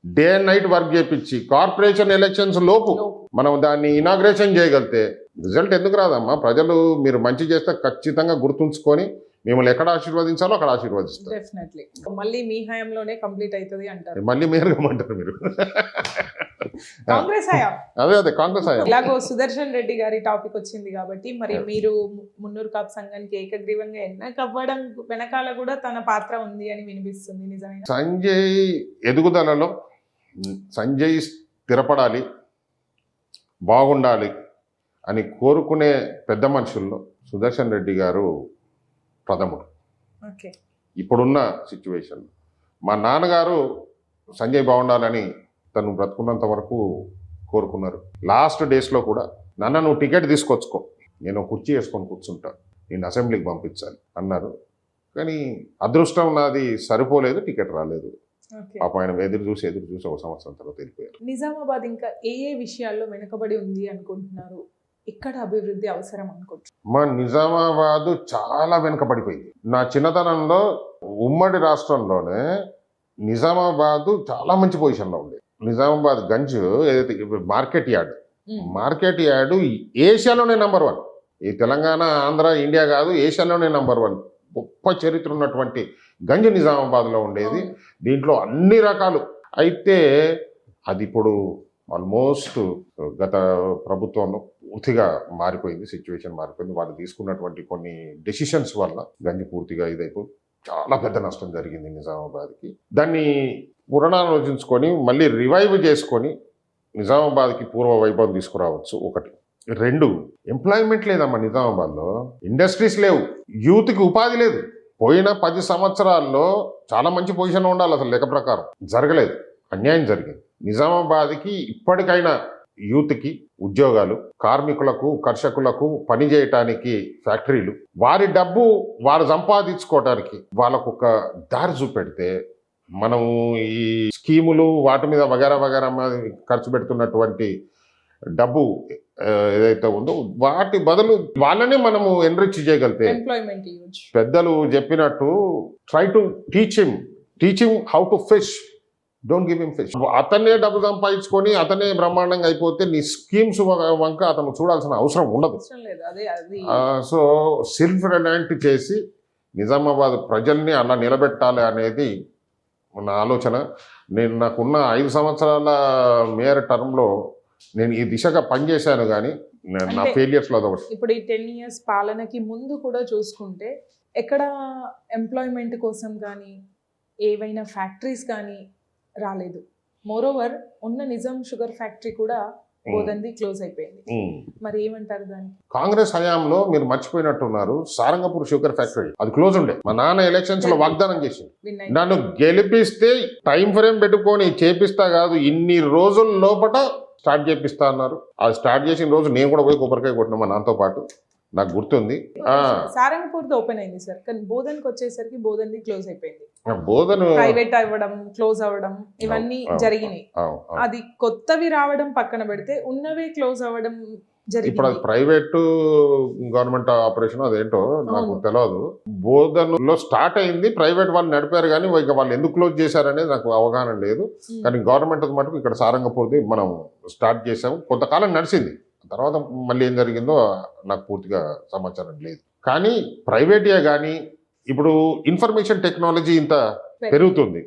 డే అండ్ నైట్ వర్క్ చేపించి కార్పొరేషన్ ఎలక్షన్స్ లోపు మనం దాన్ని ఇనాగ్రేషన్ చేయగలిగితే రిజల్ట్ ఎందుకు రాదమ్మా? ప్రజలు మీరు మంచి చేస్తే ఖచ్చితంగా గుర్తుంచుకొని మిమ్మల్ని ఎక్కడ ఆశీర్వదించాలో అక్కడ ఆశీర్వదిస్తారు. డెఫినెట్లీ మళ్ళీ మీ హయాంలోనే కంప్లీట్ అవుతుంది అంటారు. మళ్ళీ మేరగమంటారు మీరు. కాంగ్రెస్ హయాం. అదే కాంగ్రెస్ హయాం. ఇలాగో సుదర్శన్ రెడ్డి గారి టాపిక్ వచ్చింది కాబట్టి మరి మీరు మున్నూరు కాపు సంఘానికి ఏకగ్రీవంగా ఎన్నికవ్వడం వెనకాల కూడా తన పాత్ర ఉంది అని వినిపిస్తుంది. నిజమే. సంజయ్ ఎదుగుదలలో సంజయ్ స్థిరపడాలి, బాగుండాలి అని కోరుకునే పెద్ద మనుషుల్లో సుదర్శన్ రెడ్డి గారు ప్రథముడు. ఇప్పుడున్న సిచ్యువేషన్. మా నాన్నగారు సంజయ్ బాగుండాలని తను బ్రతుకున్నంత వరకు కోరుకున్నారు. లాస్ట్ డేస్లో కూడా నాన్న నువ్వు టికెట్ తీసుకొచ్చుకో, నేను కుర్చీ వేసుకొని కూర్చుంటా, నేను అసెంబ్లీకి పంపించాలి అన్నారు. కానీ అదృష్టం నాది సరిపోలేదు, టికెట్ రాలేదు. ఆయన ఎదురు చూసి ఒక సంవత్సరం తర్వాత వెళ్ళిపోయారు. నిజామాబాద్ ఇంకా ఏ విషయాల్లో వెనుకబడి ఉంది అనుకుంటున్నారు? ఇక్కడ అభివృద్ధి అవసరం అనుకుంటున్నారు? మా నిజామాబాద్ చాలా వెనుకబడిపోయింది. నా చిన్నతనంలో ఉమ్మడి రాష్ట్రంలోనే నిజామాబాద్ చాలా మంచి పొజిషన్లో ఉండేది. నిజామాబాద్ గంజ్ ఏదైతే మార్కెట్ యార్డ్ ఏషియాలోనే నెంబర్ 1. ఈ తెలంగాణ, ఆంధ్ర, ఇండియా కాదు, ఏషియాలోనే నెంబర్ 1. గొప్ప చరిత్ర ఉన్నటువంటి గంజ్ నిజామాబాద్లో ఉండేది. దీంట్లో అన్ని రకాలు. అయితే అది ఇప్పుడు ఆల్మోస్ట్ గత ప్రభుత్వంలో పూర్తిగా మారిపోయింది, సిచ్యువేషన్ మారిపోయింది. వాళ్ళు తీసుకున్నటువంటి కొన్ని డెసిషన్స్ వల్ల గంజ్ పూర్తిగా ఇదైపోయి చాలా పెద్ద నష్టం జరిగింది నిజామాబాద్కి. దాన్ని పునరాలోచించుకొని మళ్ళీ రివైవ్ చేసుకొని నిజామాబాద్కి పూర్వ వైభవం తీసుకురావచ్చు. 1. 2, ఎంప్లాయ్మెంట్ లేదమ్మా నిజామాబాద్లో. ఇండస్ట్రీస్ లేవు, యూత్కి ఉపాధి లేదు. పోయిన 10 సంవత్సరాల్లో చాలా మంచి పొజిషన్లో ఉండాలి, అసలు లెక్క ప్రకారం జరగలేదు, అన్యాయం జరిగింది. నిజామాబాద్కి ఇప్పటికైనా యూత్కి ఉద్యోగాలు, కార్మికులకు, కర్షకులకు పని చేయటానికి ఫ్యాక్టరీలు, వారి డబ్బు వారు సంపాదించుకోవటానికి వాళ్ళకు ఒక దారి చూపెడితే మనము ఈ స్కీములు వాటి మీద వగేరా ఖర్చు పెడుతున్నటువంటి డబ్బు ఏదైతే ఉందో వాటి బదులు వాళ్ళనే మనము ఎన్రిచ్ చేయగలితే ఎంప్లాయ్మెంట్ ఇవ్వచ్చు. పెద్దలు చెప్పినట్టు try to teach him how to fish, don't give him fish. అతనే డబ్బు సంపాదించుకొని అతనే బ్రహ్మాండంగా అయిపోతే నీ స్కీమ్స్ వంక అతను చూడాల్సిన అవసరం ఉండదు. అవసరం లేదు. అదే అది సో సెల్ఫ్ రిలయంట్ చేసి నిజామాబాద్ ప్రజల్ని అలా నిలబెట్టాలి అనేది నా ఆలోచన. నేను నాకున్న 5 సంవత్సరాల మేయర్ టర్మ్లో నేను ఈ దిశగా పనిచేశాను, కానీ నా అంటే ఫెయిలియర్స్లో అదొకటి. ఇప్పుడు ఈ 10 years పాలనకి ముందు కూడా చూసుకుంటే ఎక్కడ ఎంప్లాయ్మెంట్ కోసం కానీ ఏవైనా ఫ్యాక్టరీస్ కానీ రాలేదు. మోరోవర్ ఉన్న నిజాం షుగర్ ఫ్యాక్టరీ కూడా బోధన్ది క్లోజ్ అయిపోయింది. మరి ఏమంటారు దానికి? కాంగ్రెస్ హయాంలో మీరు మర్చిపోయినట్టున్నారు, సారంగపూర్ షుగర్ ఫ్యాక్టరీ అది క్లోజ్ ఉండే. మా నాన్న ఎలక్షన్స్ లో వాగ్దానం చేసింది, నన్ను గెలిపిస్తే టైం ఫ్రేమ్ పెట్టుకొని చేపిస్తా కాదు, ఇన్ని రోజుల లోపల స్టార్ట్ చేపిస్తా అన్నారు. అది స్టార్ట్ చేసిన రోజు నేను కూడా పోయి కొబ్బరికాయ కొట్టినా మా నాన్నతో పాటు, నాకు గుర్తుంది. సారంగపూర్ ఓపెన్ అయింది సార్, కానీ బోధన్కి వచ్చేసరికి బోధన్ది క్లోజ్ అయిపోయింది. బోధన ప్రైవేట్ అవ్వడం, క్లోజ్ అవ్వడం ఇవన్నీ జరిగినాయి. అది కొత్తవి రావడం పక్కన పెడితే ఉన్నవే క్లోజ్ అవ్వడం ఇప్పుడు అది జరిగింది. ప్రైవేట్ గవర్నమెంట్ ఆపరేషన్ అదేంటో నాకు అవును. తెలియదు. బోధనలో స్టార్ట్ అయింది, ప్రైవేట్ వాళ్ళు నడిపారు, కానీ ఇక వాళ్ళు ఎందుకు క్లోజ్ చేశారనేది నాకు అవగాహన లేదు. కానీ గవర్నమెంట్ మటుకు ఇక్కడ సారంగపూర్ది మనం స్టార్ట్ చేసాము, కొంతకాలం నడిచింది. తర్వాత మళ్ళీ ఏం జరిగిందో నాకు పూర్తిగా సమాచారం లేదు. కానీ ప్రైవేటే కానీ ఇప్పుడు ఇన్ఫర్మేషన్ టెక్నాలజీ ఇంత పెరుగుతుంది.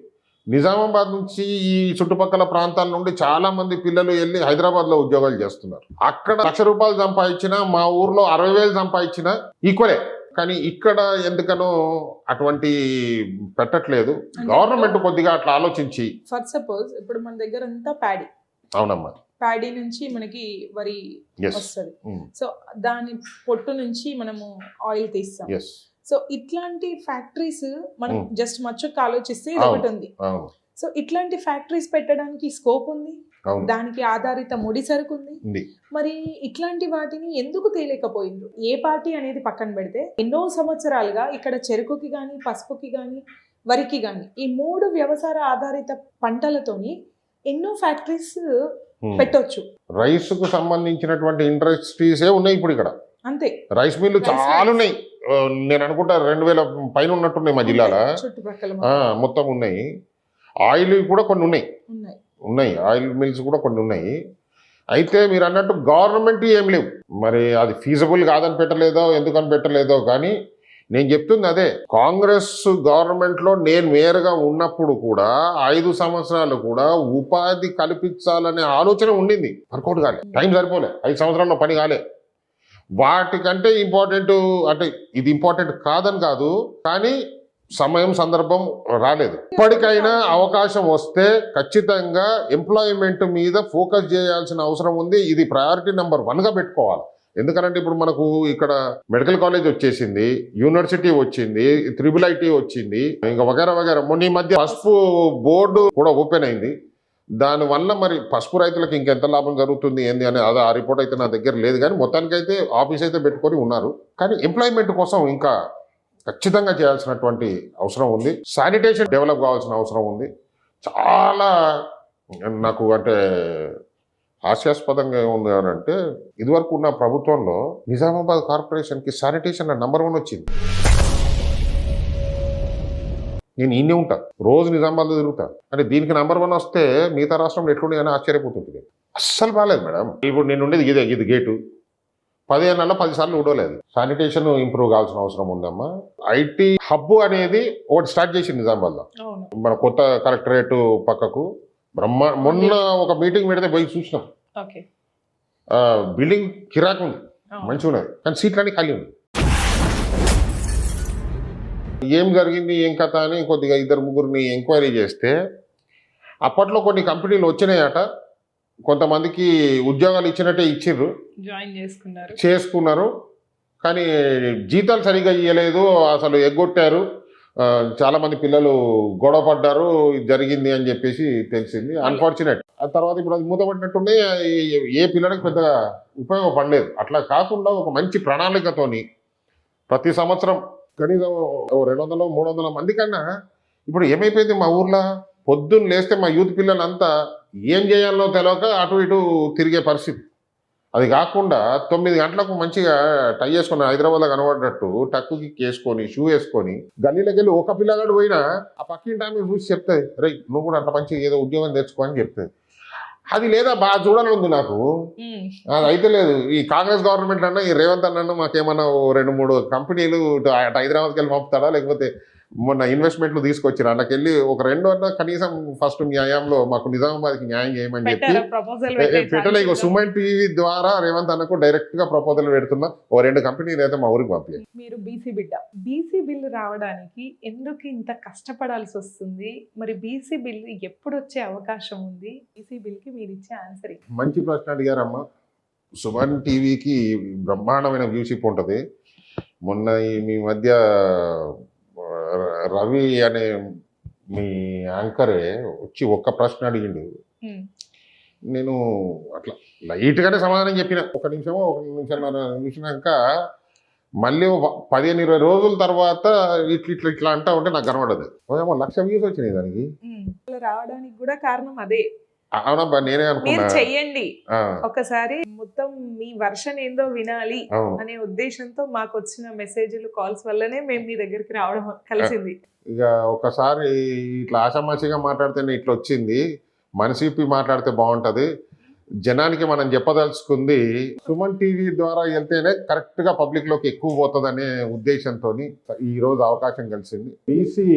నిజామాబాద్ నుంచి ఈ చుట్టుపక్కల ప్రాంతాల నుండి చాలా మంది పిల్లలు వెళ్ళి హైదరాబాద్ లో ఉద్యోగాలు చేస్తున్నారు. అక్కడ ₹1,00,000 సంపాదించినా, మా ఊర్లో 60,000 సంపాదించినా ఈక్వలే. కానీ ఇక్కడ ఎందుకనో అటువంటి పెట్టట్లేదు. గవర్నమెంట్ కొద్దిగా అట్లా ఆలోచించి, ఫర్ సపోజ్ ఇప్పుడు మన దగ్గర అంతా ప్యాడీ, అవునమ్మా, ప్యాడీ నుంచి మనకి వరి వస్తుంది. సో దాని పొట్టు నుంచి మనము ఆయిల్ తీస్తాం. ఎస్, సో ఇట్లాంటి ఫ్యాక్టరీస్ మనం జస్ట్ మచ్చుకు ఆలోచిస్తే ఇది అవును. ఒకటి ఉంది. అవును, సో ఇట్లాంటి ఫ్యాక్టరీస్ పెట్టడానికి స్కోప్ ఉంది, అవును, దానికి ఆధారిత ముడి సరుకు ఉంది. ఉంది. మరి ఇట్లాంటి వాటిని ఎందుకు తేలేకపోయిండ్రు? ఏ పార్టీ అనేది పక్కన పెడితే ఎన్నో సంవత్సరాలుగా ఇక్కడ చెరుకుకి కానీ, పసుపుకి కానీ, వరికి కానీ ఈ 3 వ్యవసాయ ఆధారిత పంటలతోని ఎన్నో ఫ్యాక్టరీస్ పెట్టొచ్చు. రైస్ కు సంబంధించినటువంటి ఇండస్ట్రీసే ఉన్నాయి ఇప్పుడు ఇక్కడ. అంతే, రైస్ మిల్లు చాలా ఉన్నాయి. నేను అనుకుంటా 2,000 పైన ఉన్నట్టున్నాయి మా జిల్లాలో. చుట్టుపక్కల మొత్తం ఉన్నాయి. ఆయిల్ కూడా కొన్ని ఉన్నాయి. ఉన్నాయి ఆయిల్ మిల్స్ కూడా కొన్ని ఉన్నాయి. అయితే మీరు అన్నట్టు గవర్నమెంట్ ఏం లేవు. మరి అది ఫీజబుల్ కాదని పెట్టలేదో, ఎందుకని పెట్టలేదో, కానీ నేను చెప్తుంది అదే. కాంగ్రెస్ గవర్నమెంట్ లో నేను మేయర్గా ఉన్నప్పుడు కూడా 5 సంవత్సరాలు కూడా ఉపాధి కల్పించాలనే ఆలోచన ఉండింది. వర్కౌట్ కాలే, టైం సరిపోలే, 5 సంవత్సరాల్లో పని కాలే. వాటికంటే ఇంపార్టెంట్ అంటే ఇది ఇంపార్టెంట్ కాదని కాదు, కానీ సమయం సందర్భం రాలేదు. ఇప్పటికైనా అవకాశం వస్తే ఖచ్చితంగా ఎంప్లాయ్మెంట్ మీద ఫోకస్ చేయాల్సిన అవసరం ఉంది. ఇది ప్రయారిటీ నెంబర్ 1గా పెట్టుకోవాలి. ఎందుకంటే ఇప్పుడు మనకు ఇక్కడ మెడికల్ కాలేజ్ వచ్చేసింది, యూనివర్సిటీ వచ్చింది, IIIT వచ్చింది, ఇంకా వగేరా వగేరా. మొన్న ఈ మధ్య పసుపు బోర్డు కూడా ఓపెన్ అయింది. దానివల్ల మరి పసుపు రైతులకు ఇంకెంత లాభం జరుగుతుంది ఏంది అని అది ఆ రిపోర్ట్ అయితే నా దగ్గర లేదు, కానీ మొత్తానికైతే ఆఫీస్ అయితే పెట్టుకొని ఉన్నారు. కానీ ఎంప్లాయ్మెంట్ కోసం ఇంకా ఖచ్చితంగా చేయాల్సినటువంటి అవసరం ఉంది. శానిటేషన్ డెవలప్ కావాల్సిన అవసరం ఉంది. చాలా నాకు అంటే హాస్యాస్పదంగా ఏముంది అంటే, ఇదివరకు ఉన్న ప్రభుత్వంలో నిజామాబాద్ కార్పొరేషన్కి శానిటేషన్ నంబర్ 1 వచ్చింది. నేను ఇన్నే ఉంటా, రోజు నిజామాబాద్లో తిరుగుతా. అంటే దీనికి నంబర్ 1 వస్తే మిగతా రాష్ట్రంలో ఎట్లుండే అని ఆశ్చర్యపోతుంటుంది. అస్సలు బాగాలేదు మేడం. ఇప్పుడు నేను ఉండేది ఇది గేటు 10 ఏళ్ళలో 10 సార్లు ఊడలేదు. శానిటేషన్ ఇంప్రూవ్ కావాల్సిన అవసరం ఉందమ్మా. ఐటీ హబ్ అనేది ఒకటి స్టార్ట్ చేసింది నిజామాబాద్లో, మన కొత్త కలెక్టరేట్ పక్కకు. మొన్న ఒక మీటింగ్ పెడితే పోయి చూసినాం. బిల్డింగ్ కిరాక్ ఉంది, మంచిగా ఉన్నది, కానీ సీట్లన్నీ ఖాళీ ఉంది. ఏం జరిగింది ఏం కథ అని కొద్దిగా 2-3 ఎంక్వైరీ చేస్తే అప్పట్లో కొన్ని కంపెనీలు వచ్చినాయట, కొంతమందికి ఉద్యోగాలు ఇచ్చినట్టే ఇచ్చిర్రు, జాయిన్ చేసుకున్నారు, కానీ జీతాలు సరిగా ఇవ్వలేదు, అసలు ఎగ్గొట్టారు. చాలా మంది పిల్లలు గొడవ పడ్డారు, జరిగింది అని చెప్పేసి తెలిసింది. అన్ఫార్చునేట్. ఆ తర్వాత ఇప్పుడు అది మూతపడినట్టుండే, ఏ పిల్లలకి పెద్దగా ఉపయోగపడలేదు. అట్లా కాకుండా ఒక మంచి ప్రణాళికతోని ప్రతి సంవత్సరం కనీసం 200-300 మంది కన్నా. ఇప్పుడు ఏమైపోయింది మా ఊర్లో, పొద్దున్న లేస్తే మా యూత్ పిల్లలంతా ఏం చేయాలో తెలియక అటు ఇటు తిరిగే పరిస్థితి. అది కాకుండా 9 గంటలకు మంచిగా టై చేసుకొని హైదరాబాద్లో కనబడ్డట్టు టక్కుకి వేసుకొని షూ వేసుకొని గల్లీలోకి వెళ్ళి ఒక పిల్లగాడు పోయినా ఆ పక్కింటి ఆమె చూసి చెప్తుంది, రే నువ్వు కూడా అట్లా మంచిగా ఏదో ఉద్యోగం తెచ్చుకో అని చెప్తుంది. అది లేదా బాగా చూడాలని ఉంది నాకు. అది అయితే లేదు. ఈ కాంగ్రెస్ గవర్నమెంట్ అన్నా ఈ రేవంత్ అన్న మాకేమన్నా 2-3 కంపెనీలు అటు హైదరాబాద్కి వెళ్ళి పంపుతాడా, లేకపోతే మొన్న ఇన్వెస్ట్మెంట్లు తీసుకొచ్చారు అన్నకెళ్ళి ఒక 2 అన్నా కనీసం ఫస్ట్ న్యాయంలో మాకు నిజామాబాద్కి న్యాయం చేయమని చెప్పి పెట్టలే. ఇక సుమన్ టీవీ ద్వారా రేవంత్ అన్నకు డైరెక్ట్ గా ప్రపోజల్ పెడుతున్నా, ఓ 2 కంపెనీలు అయితే మా ఊరికి పంపించారు. మీరు బీసీ బిడ్డ, బీసీ బిల్లు రావడానికి ఎందుకు ఇంత కష్టపడాల్సి వస్తుంది? మరి బీసీ బిల్లు ఎప్పుడు వచ్చే అవకాశం ఉంది? బీసీ బిల్ కి మీరు ఇచ్చే ఆన్సర్ మంచి ప్రశ్న అడిగారమ్మా. సుమన్ టీవీకి బ్రహ్మాండమైన వ్యూషిప్ ఉంటుంది. మొన్న మీ మధ్య రవి అనే మీ యాంకరే వచ్చి ఒక్క ప్రశ్న అడిగిండు. నేను అట్లా లైట్గానే సమాధానం చెప్పిన. 1 నిమిషమో 1 నిమిషంన్నర చూసినాక మళ్ళీ 15-20 రోజుల తర్వాత ఇట్లా అంటా ఉంటే నాకు కనబడదు. ఏమో 1,00,000 వ్యూస్ వచ్చినాయి దానికి. రావడానికి కూడా కారణం అదే. అవునబ్బా, నేనే మీరు అనుకున్నా. చెయ్యండి ఒకసారి, మొత్తం మీ వర్షన్ ఏందో వినాలి అనే ఉద్దేశంతో మాకు వచ్చిన మెసేజ్లు, కాల్స్ వల్లనే మేము మీ దగ్గరికి రావడం కలిసింది. ఇక ఒకసారి ఇట్లా ఆషామాషిగా మాట్లాడితేనే ఇట్లా వచ్చింది, మనసు విప్పి మాట్లాడితే బాగుంటది, జనానికి మనం చెప్పదలుచుకుంది సుమన్ టీవీ ద్వారా వెళ్తేనే కరెక్ట్ గా పబ్లిక్ లోకి ఎక్కువ పోతుందనే ఉద్దేశంతో ఈ రోజు అవకాశం కలిసింది. బీసీ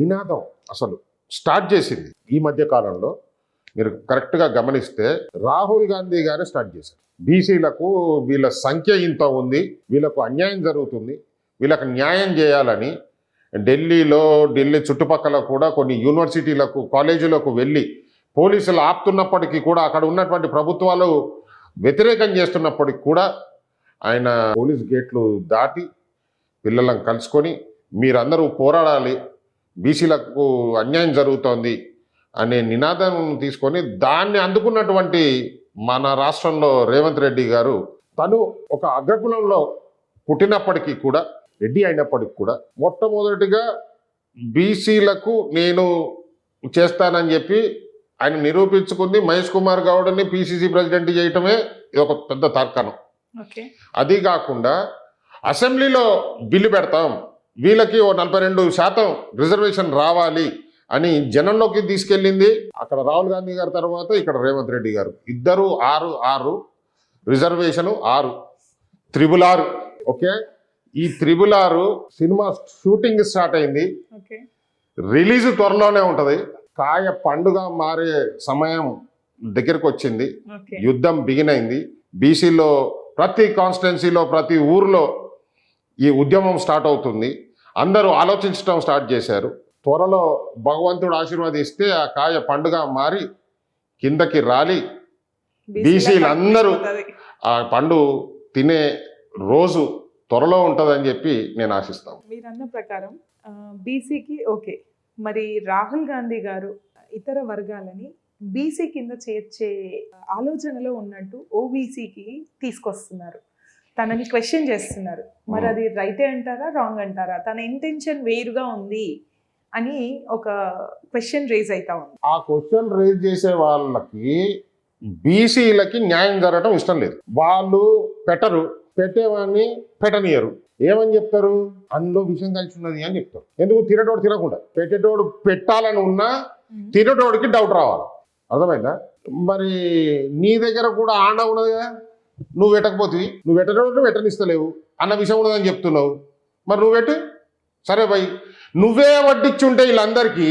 నినాదం అసలు స్టార్ట్ చేసింది ఈ మధ్య కాలంలో. మీరు కరెక్ట్గా గమనిస్తే రాహుల్ గాంధీ గారే స్టార్ట్ చేశారు. బీసీలకు వీళ్ళ సంఖ్య ఇంత ఉంది, వీళ్ళకు అన్యాయం జరుగుతుంది, వీళ్ళకు న్యాయం చేయాలని ఢిల్లీ చుట్టుపక్కల కూడా కొన్ని యూనివర్సిటీలకు, కాలేజీలకు వెళ్ళి పోలీసులు ఆపుతున్నప్పటికీ కూడా, అక్కడ ఉన్నటువంటి ప్రభుత్వాలు వ్యతిరేకం చేస్తున్నప్పటికీ కూడా ఆయన పోలీస్ గేట్లు దాటి పిల్లలను కలుసుకొని మీరందరూ పోరాడాలి, బీసీలకు అన్యాయం జరుగుతోంది అనే నినాదం తీసుకొని దాన్ని అందుకున్నటువంటి మన రాష్ట్రంలో రేవంత్ రెడ్డి గారు, తను ఒక అగ్రకులంలో పుట్టినప్పటికీ కూడా, రెడ్డి అయినప్పటికీ కూడా మొట్టమొదటిగా బీసీలకు నేను చేస్తానని చెప్పి ఆయన నిరూపించుకుంది. మహేష్ కుమార్ గౌడ్ని పిసిసి ప్రెసిడెంట్ చేయటమే ఇది ఒక పెద్ద తర్కణం. అది కాకుండా అసెంబ్లీలో బిల్లు పెడతాం, వీళ్ళకి ఓ 42% రిజర్వేషన్ రావాలి అని జనంలోకి తీసుకెళ్ళింది. అక్కడ రాహుల్ గాంధీ గారి తర్వాత ఇక్కడ రేవంత్ రెడ్డి గారు, ఇద్దరు 6 రిజర్వేషన్ 6 3R. ఓకే, ఈ 3R సినిమా షూటింగ్ స్టార్ట్ అయింది, రిలీజ్ త్వరలోనే ఉంటది. కాయ పండుగ మారే సమయం దగ్గరకు వచ్చింది, యుద్ధం బిగిన్ అయింది. బీసీలో ప్రతి కాన్స్టిట్యున్సీలో, ప్రతి ఊర్లో ఈ ఉద్యమం స్టార్ట్ అవుతుంది. అందరూ ఆలోచించడం స్టార్ట్ చేశారు. త్వరలో భగవంతుడు ఆశీర్వాదిస్తే ఆ కాయ పండుగ మారి కిందకి రాలి బీసీలందరూ ఆ పండు తినే రోజు త్వరలో ఉంటుందని చెప్పి నేను ఆశిస్తాను. మీరు అన్న ప్రకారం బీసీకి ఓకే, మరి రాహుల్ గాంధీ గారు ఇతర వర్గాలని బీసీ కింద చేర్చే ఆలోచనలో ఉన్నట్టు ఓబీసీకి తీసుకొస్తున్నారు, తనని క్వశ్చన్ చేస్తున్నారు. మరి అది రైటే అంటారా, రాంగ్ అంటారా? తన ఇంటెన్షన్ వేరుగా ఉంది అని ఒక క్వశ్చన్ రేజ్ అవుతా ఉంది. ఆ క్వశ్చన్ రేజ్ చేసే వాళ్ళకి బీసీలకి న్యాయం జరగడం ఇష్టం లేదు. వాళ్ళు పెట్టేవాడిని పెట్టనియరు. ఏమని చెప్తారు? అందులో విషయం కలిసి ఉన్నది అని చెప్తారు. ఎందుకు? తినేటోడు తినకుండా, పెట్టేటోడు పెట్టాలని ఉన్నా తినేటోడికి డౌట్ రావాలి. అర్థమైందా? మరి నీ దగ్గర కూడా ఆండ ఉన్నది కదా, నువ్వు పెట్టకపోతే నువ్వు పెట్టేటోడు పెట్టనిస్తలేవు అన్న విషయం ఉన్నదని చెప్తున్నావు. మరి నువ్వు పెట్టు, సరే భయ్, నువ్వే వడ్డిచ్చుంటే వీళ్ళందరికీ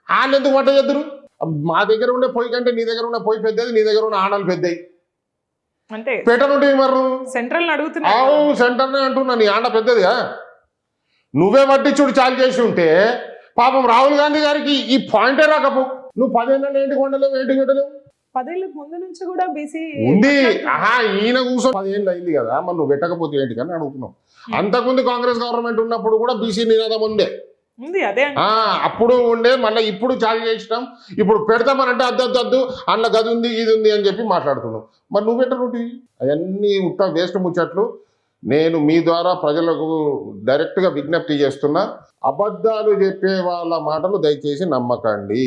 వాళ్ళు ఎందుకు వంట చేద్దరు? మా దగ్గర ఉండే పొయ్యి కంటే నీ దగ్గర ఉన్న పొయ్యి పెద్దది, నీ దగ్గర ఉన్న ఆనలు పెద్దవి. అంటే పెట్టనుంటే మరి సెంట్రల్ అడుగుతున్నా, సెంటర్నే అంటున్నా, నీ ఆండ పెద్దదిగా. నువ్వే వడ్డిచ్చుడు చాలు చేసి ఉంటే పాపం రాహుల్ గాంధీ గారికి ఈ పాయింటే రాకపో. నువ్వు 10 ఏళ్ళ ఏంటి కొండలేవు, ఏంటి గట్టలేవు. 10 ఏళ్ళ ముందు నుంచి కూడా బీసీ ఉంది. ఈయన కూర్చొని 10 ఏళ్ళు అయింది కదా, మరి నువ్వు పెట్టకపోతే ఏంటి కానీ అడుగుతున్నావు. అంతకుముందు కాంగ్రెస్ గవర్నమెంట్ ఉన్నప్పుడు కూడా బీసీ నినాదం ఉంది, అదే అప్పుడు ఉండే. మళ్ళీ ఇప్పుడు చాలు చేసినాం, ఇప్పుడు పెడతామనంటే అద్దు అందులో గది ఉంది, ఇది ఉంది అని చెప్పి మాట్లాడుతున్నావు. మరి నువ్వు పెట్టనుంటి అవన్నీ ఉత్త వేస్ట్ ముచ్చట్లు. నేను మీ ద్వారా ప్రజలకు డైరెక్ట్గా విజ్ఞప్తి చేస్తున్నా, అబద్ధాలు చెప్పే వాళ్ళ మాటలు దయచేసి నమ్మకండి.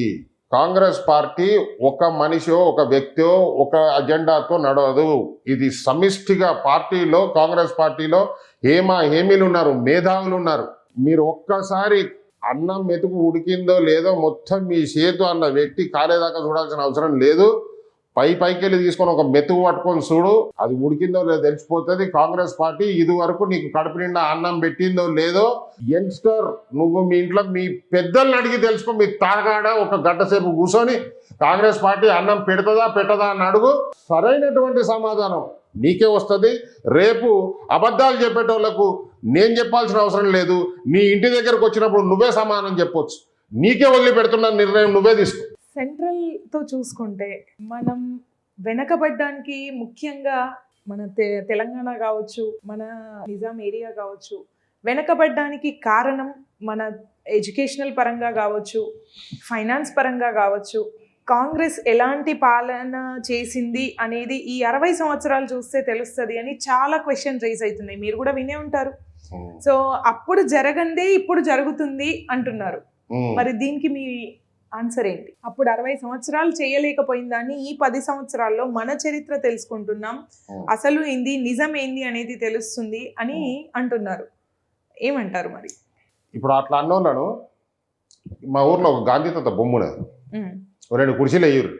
కాంగ్రెస్ పార్టీ ఒక మనిషో ఒక వ్యక్తో ఒక అజెండాతో నడవదు. ఇది సమిష్టిగా పార్టీలో, కాంగ్రెస్ పార్టీలో హేమీలు ఉన్నారు, మేధావులు ఉన్నారు. మీరు ఒక్కసారి అన్నం మెతుకు ఉడికిందో లేదో మొత్తం మీ చేతు అన్న వ్యక్తి కాలేదాకా చూడాల్సిన అవసరం లేదు. పైకి వెళ్ళి తీసుకొని ఒక మెతుకు పట్టుకొని చూడు, అది ఉడికిందో లేదో తెలిసిపోతుంది. కాంగ్రెస్ పార్టీ ఇది వరకు నీకు కడుపు నిండా అన్నం పెట్టిందో లేదో యంగ్స్టర్, నువ్వు మీ ఇంట్లో మీ పెద్దల్ని అడిగి తెలుసుకో. మీ తాగాడ ఒక గంట సేపు కూర్చొని కాంగ్రెస్ పార్టీ అన్నం పెడతదా పెట్టదా అని అడుగు. సరైనటువంటి సమాధానం నీకే వస్తుంది. రేపు అబద్ధాలు చెప్పేటోళ్లకు నేను చెప్పాల్సిన అవసరం లేదు. నీ ఇంటి దగ్గరకు వచ్చినప్పుడు నువ్వే సమాధానం చెప్పొచ్చు. నీకే వదిలిపెడుతున్న నిర్ణయం నువ్వే తీసుకో. సెంట్రల్తో చూసుకుంటే మనం వెనకబడ్డానికి ముఖ్యంగా మన తెలంగాణ కావచ్చు, మన నిజాం ఏరియా కావచ్చు, వెనకబడ్డానికి కారణం మన ఎడ్యుకేషనల్ పరంగా కావచ్చు, ఫైనాన్స్ పరంగా కావచ్చు, కాంగ్రెస్ ఎలాంటి పాలన చేసింది అనేది ఈ 60 సంవత్సరాలు చూస్తే తెలుస్తుంది అని చాలా క్వశ్చన్ రైజ్ అవుతున్నాయి. మీరు కూడా వినే ఉంటారు. సో అప్పుడు జరగందే ఇప్పుడు జరుగుతుంది అంటున్నారు. మరి దీనికి మీ ఆన్సర్ ఏంటి? అప్పుడు 60 సంవత్సరాలు చేయలేకపోయిన దాన్ని ఈ 10 సంవత్సరాల్లో మన చరిత్ర తెలుసుకుంటున్నాం, అసలు ఏంది నిజం ఏంది అనేది తెలుస్తుంది అని అంటున్నారు. ఏమంటారు మరి? ఇప్పుడు అట్లా అన్నోళ్ళను మా ఊర్లో ఒక గాంధీ తాత బొమ్మునది, 2 కుర్చీలు వేయరు,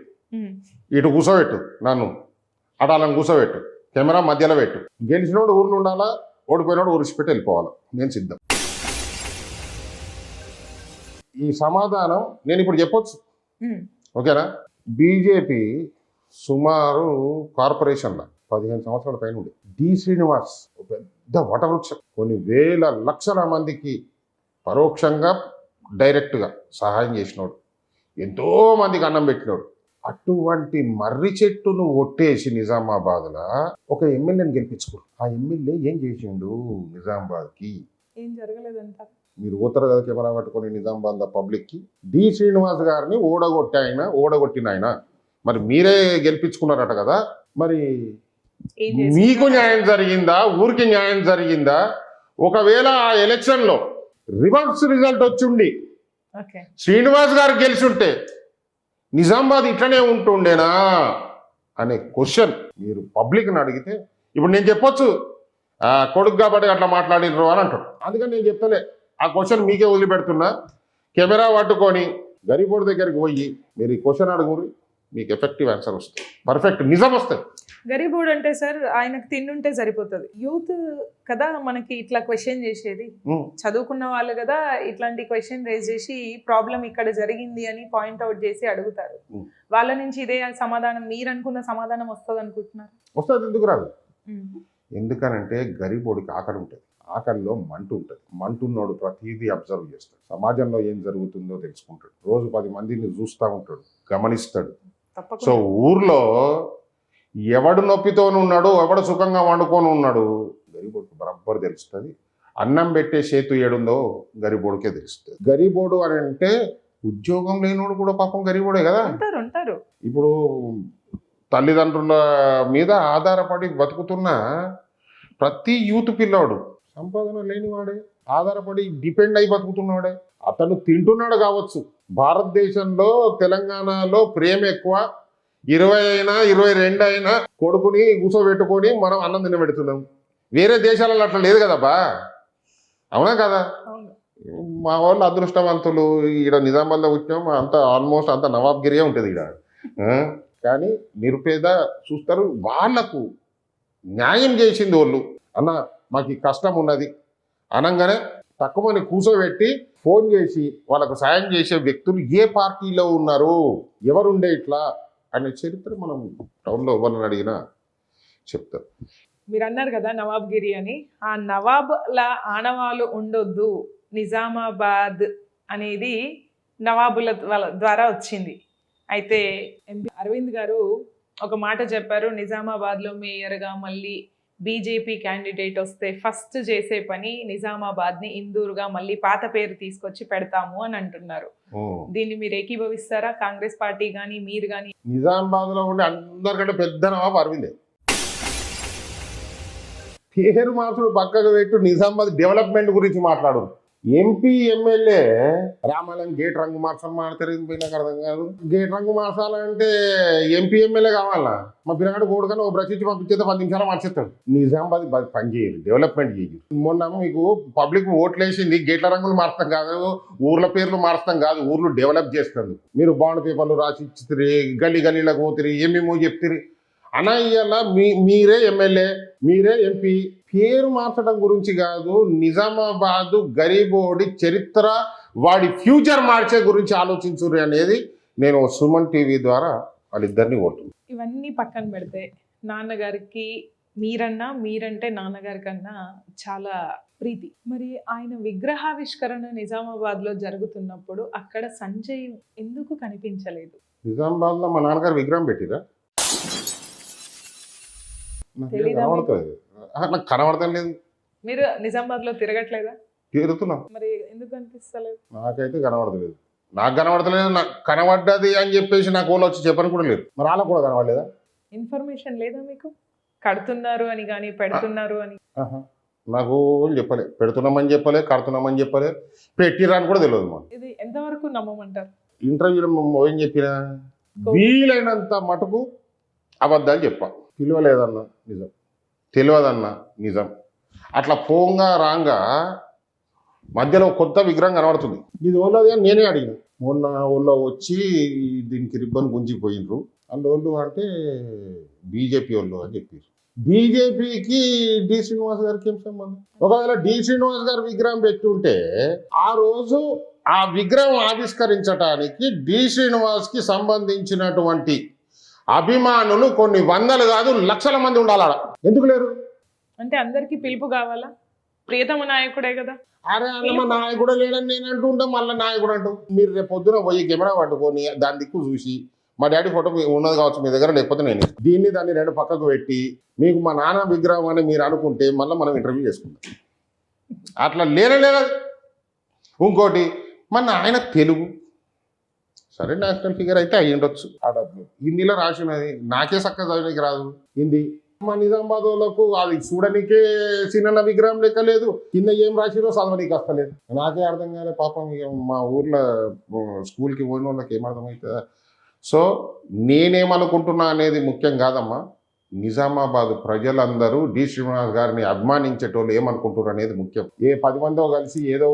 ఇటు కూర్చోబెట్టు నన్ను, అటు అలా కూర్చోబెట్టు, కెమెరా మధ్యలో పెట్టు, గెలిచినోడు ఊర్లో ఉండాలా, ఓడిపోయినోడు ఊరిసిపెట్టి వెళ్ళిపోవాలి, నేను సిద్ధం. ఈ సమాధానం నేను ఇప్పుడు చెప్పొచ్చు, ఓకేనా? బీజేపీ సుమారు కార్పొరేషన్ల 15 సంవత్సరాల పైన ఉండే డి శ్రీనివాస్ పెద్ద వటవృక్షం, కొన్ని వేల లక్షల మందికి పరోక్షంగా డైరెక్ట్గా సహాయం చేసినోడు, ఎంతో మందికి అన్నం పెట్టినోడు. అటువంటి మర్రి చెట్టును ఒట్టేసి నిజామాబాద్లో ఒక ఎమ్మెల్యేని గెలిపించుకోడు. ఆ ఎమ్మెల్యే ఏం చేసిండు నిజామాబాద్కి? ఏం జరగలేదంట. మీరు ఊతరు కదా కెమెరా పట్టుకొని నిజామాబాద్ పబ్లిక్కి. డి శ్రీనివాస్ గారిని ఓడగొట్టిన ఆయన మరి మీరే గెలిపించుకున్నారట కదా, మరి మీకు న్యాయం జరిగిందా, ఊరికి న్యాయం జరిగిందా? ఒకవేళ ఆ ఎలక్షన్లో రివర్స్ రిజల్ట్ వచ్చిండి శ్రీనివాస్ గారు గెలిచుంటే నిజామాబాద్ ఇట్లనే ఉంటుండేనా అనే క్వశ్చన్ మీరు పబ్లిక్ని అడిగితే ఇప్పుడు నేను చెప్పొచ్చు, కొడుకు కాబట్టి అట్లా మాట్లాడినరు అని అంటాడు. అందుకని నేను చెప్తలే, ఆ క్వశ్చన్ మీకే వదిలిపెడుతున్నా. కెమెరా పట్టుకొని గరీబోడి దగ్గరికి పోయి మీరు ఈ క్వశ్చన్ అడుగురు, మీకు ఎఫెక్టివ్ ఆన్సర్ వస్తుంది, పర్ఫెక్ట్ నిజం వస్తుంది. గరీబోడు అంటే సార్ ఆయనకు తిండుంటే సరిపోతుంది. యూత్ కదా మనకి ఇట్లా క్వశ్చన్ చేసేది, చదువుకున్న వాళ్ళు కదా ఇట్లాంటి క్వశ్చన్ రేజ్ చేసి ప్రాబ్లం ఇక్కడ జరిగింది అని పాయింట్అవుట్ చేసి అడుగుతారు. వాళ్ళ నుంచి ఇదే సమాధానం, మీరు అనుకున్న సమాధానం వస్తుంది అనుకుంటున్నారు? వస్తుంది, ఎందుకు రాదు? ఎందుకనంటే గరీబోడికి ఆకలి ఉంటుంది, ఆకలిలో మంట ఉంటుంది. మంటున్నోడు ప్రతిదీ అబ్జర్వ్ చేస్తాడు, సమాజంలో ఏం జరుగుతుందో తెలుసుకుంటాడు, రోజు 10 మందిని చూస్తూ ఉంటాడు, గమనిస్తాడు. సో ఊర్లో ఎవడు నొప్పితోను ఉన్నాడు, ఎవడు సుఖంగా వండుకొని ఉన్నాడు గరీబోడికి బరబ్బర్ తెలుస్తుంది. అన్నం పెట్టే చేతు ఏడుందో గరీబోడికే తెలుస్తుంది. గరీబోడు అని అంటే ఉద్యోగం లేనోడు కూడా పాపం గరీబోడే కదా. ఇప్పుడు తల్లిదండ్రుల మీద ఆధారపడి బతుకుతున్న ప్రతి యూత్ పిల్లాడు సంపాదన లేనివాడే, ఆధారపడి డిపెండ్ అయి బతుకుతున్నాడే. అతను తింటున్నాడు కావచ్చు. భారతదేశంలో తెలంగాణలో ప్రేమ ఎక్కువ, 20 అయినా 22 అయినా కొడుకుని కూర్చోబెట్టుకొని మనం అన్నం తినబెడుతున్నాం. వేరే దేశాలలో అట్లా లేదు కదబ్బా, అవునా కదా? మా వాళ్ళు అదృష్టవంతులు, ఈడ నిజామాబాద్లో వచ్చినాం, అంత ఆల్మోస్ట్ అంత నవాబ్గిరియే ఉంటుంది ఈడ. కానీ నిరుపేద చూస్తారు, వాళ్లకు న్యాయం చేసింది వాళ్ళు. అన్న మాకు ఈ కష్టం ఉన్నది అనగానే తక్కువని కూర్చోబెట్టి ఫోన్ చేసి వాళ్ళకు సాయం చేసే వ్యక్తులు ఏ పార్టీలో ఉన్నారు, ఎవరుండే ఇట్లా అనే చరిత్ర మనం టౌన్లో ఎవరిని అడిగినా చెప్తారు. మీరు అన్నారు కదా నవాబ్గిరి అని, ఆ నవాబుల ఆనవాలు ఉండొద్దు, నిజామాబాద్ అనేది నవాబుల ద్వారా వచ్చింది. అయితే ఎంపీ అరవింద్ గారు ఒక మాట చెప్పారు, నిజామాబాద్లో మేయర్గా మళ్ళీ బీజేపీ క్యాండిడేట్ వస్తే ఫస్ట్ చేసే పని నిజామాబాద్ని ఇందూరుగా మళ్ళీ పాత పేరు తీసుకొచ్చి పెడతాము అని అంటున్నారు. దీన్ని మీరు ఏకీభవిస్తారా? కాంగ్రెస్ పార్టీ కానీ మీరు కానీ? నిజామాబాద్లో ఉండే అందరికంటే పెద్ద నవాబు అరవిందే. పేరు మార్చుడు పక్కకు పెట్టు, నిజామాబాద్ డెవలప్మెంట్ గురించి మాట్లాడు. ఎంపీ ఎమ్మెల్యే రామాలయం గేట్ రంగు మార్చాలి నాకు అర్థం కాదు. గేట్ రంగు మార్చాలంటే ఎంపీ ఎమ్మెల్యే కావాలా? మా పిల్లగాడు కోడుకని ఓ బ్రష్ ఇచ్చి పంపించేస్తే 10 నిమిషాలు మార్చేస్తాడు. నిజామాబాద్ పని చేయరు, డెవలప్మెంట్ చేయరు. మొన్న మీకు పబ్లిక్ ఓట్లు వేసింది గేట్ల రంగులు మార్చడం కాదు, ఊర్ల పేర్లు మార్చడం కాదు, ఊర్లు డెవలప్ చేస్తుంది. మీరు బాండ్ పేపర్లు రాసి ఇచ్చిరి, గల్లీ గల్లీలకు పోతిరి, ఏమేమో చెప్తిరి. అలా ఇవాళ మీరే ఎమ్మెల్యే, మీరే ఎంపీ, పేరు మార్చడం గురించి కాదు, నిజామాబాద్ గరీబోడి చరిత్ర, వాడి ఫ్యూచర్ మార్చే గురించి ఆలోచించుర్రి అనేది నేను సుమన్ టీవీ ద్వారా వాళ్ళిద్దరిని కోరుతున్నాను. ఇవన్నీ పక్కన పెడితే నాన్నగారికి మీరంటే నాన్నగారి కన్నా చాలా ప్రీతి. మరి ఆయన విగ్రహావిష్కరణ నిజామాబాద్లో జరుగుతున్నప్పుడు అక్కడ సంజయ్ ఎందుకు కనిపించలేదు? నిజామాబాద్లో మా నాన్నగారు విగ్రహం పెట్టిరా? నాకు కనబడతాం లేదు. మీరు నిజామాబాద్లో తిరగట్లేదా? తిరుగుతున్నాం. మరి ఎందుకు కనిపిస్తలేదు? నాకైతే కనబడతలేదు. నాకు కనబడతలేదు. నాకు కనబడ్డది అని చెప్పేసి నాకు వాళ్ళు వచ్చి చెప్పని కూడా లేదు. మరి వాళ్ళకు కూడా కనబడలేదా? ఇన్ఫర్మేషన్ లేదా మీకు? కడుతున్నారు అని కానీ పెడుతున్నారు అని నాకు చెప్పలే. పెడుతున్నామని చెప్పలే, కడుతున్నామని చెప్పలే, పెట్టిరా అని కూడా తెలియదు. మాకు ఇది ఎంతవరకు నమ్మమంటారు? ఇంటర్వ్యూలో ఏం చెప్పినా వీలైనంత మటుకు అబద్ధాలు చెప్పా. పిలవలేదన్నా నిజం, తెలియదన్నా నిజం. అట్లా పోంగా రాంగా మధ్యలో కొత్త విగ్రహం కనబడుతుంది. ఇది ఓళ్ళది అని నేనే అడిగిన. మొన్న ఊళ్ళో వచ్చి దీనికి రిబ్బన్ గుంజిపోయినరు. అందులో అంటే బీజేపీ వాళ్ళు అని చెప్పారు. బీజేపీకి డి శ్రీనివాస్ గారికి ఏం సంబంధం? ఒకవేళ డి శ్రీనివాస్ గారు విగ్రహం పెట్టుంటే ఆ రోజు ఆ విగ్రహం ఆవిష్కరించడానికి డి శ్రీనివాస్కి సంబంధించినటువంటి అభిమానులు కొన్ని వందలు కాదు లక్షల మంది ఉండాలి. ఎందుకు లేరు? అంటే అందరికి పిలుపు కావాలా? ప్రియతమ నాయకుడే కదా. అరే అన్నమ్మ నాయకుడు లేడని నేను అంటూ ఉంటాం, మళ్ళీ నాయకుడు అంటూ. మీరు రేపు పొద్దున పోయి కెమెరా పట్టుకొని దాని దిక్కు చూసి మా డాడీ ఫోటో ఉన్నది కావచ్చు మీ దగ్గర, లేకపోతే నేను దాన్ని 2 పక్కకు పెట్టి మీకు మా నాన్న విగ్రహం అని మీరు అనుకుంటే మళ్ళీ మనం ఇంటర్వ్యూ చేసుకుంటాం. అట్లా లేనలేదు. ఇంకోటి మన ఆయన తెలుగు, సరే నేషనల్ ఫిగర్ అయితే అయ్యి ఉండొచ్చు. హిందీలో రాసినది నాకే చక్కగా చదవడానికి రాదు హిందీ. మా నిజామాబాద్ వాళ్ళకు అది చూడనికే చిన్న విగ్రహం లెక్క లేదు, కింద ఏం రాసిరో చదవనీకి వస్తలేదు. నాకే అర్థం కాలే పాపం. మా ఊర్లో స్కూల్కి పోయిన వాళ్ళకి ఏమర్థమవుతుందా? సో నేనేమనుకుంటున్నా అనేది ముఖ్యం కాదమ్మా. నిజామాబాద్ ప్రజలందరూ డి శ్రీనివాస్ గారిని అభిమానించేటోళ్ళు ఏమనుకుంటున్నారు అనేది ముఖ్యం. 10 మందో కలిసి ఏదో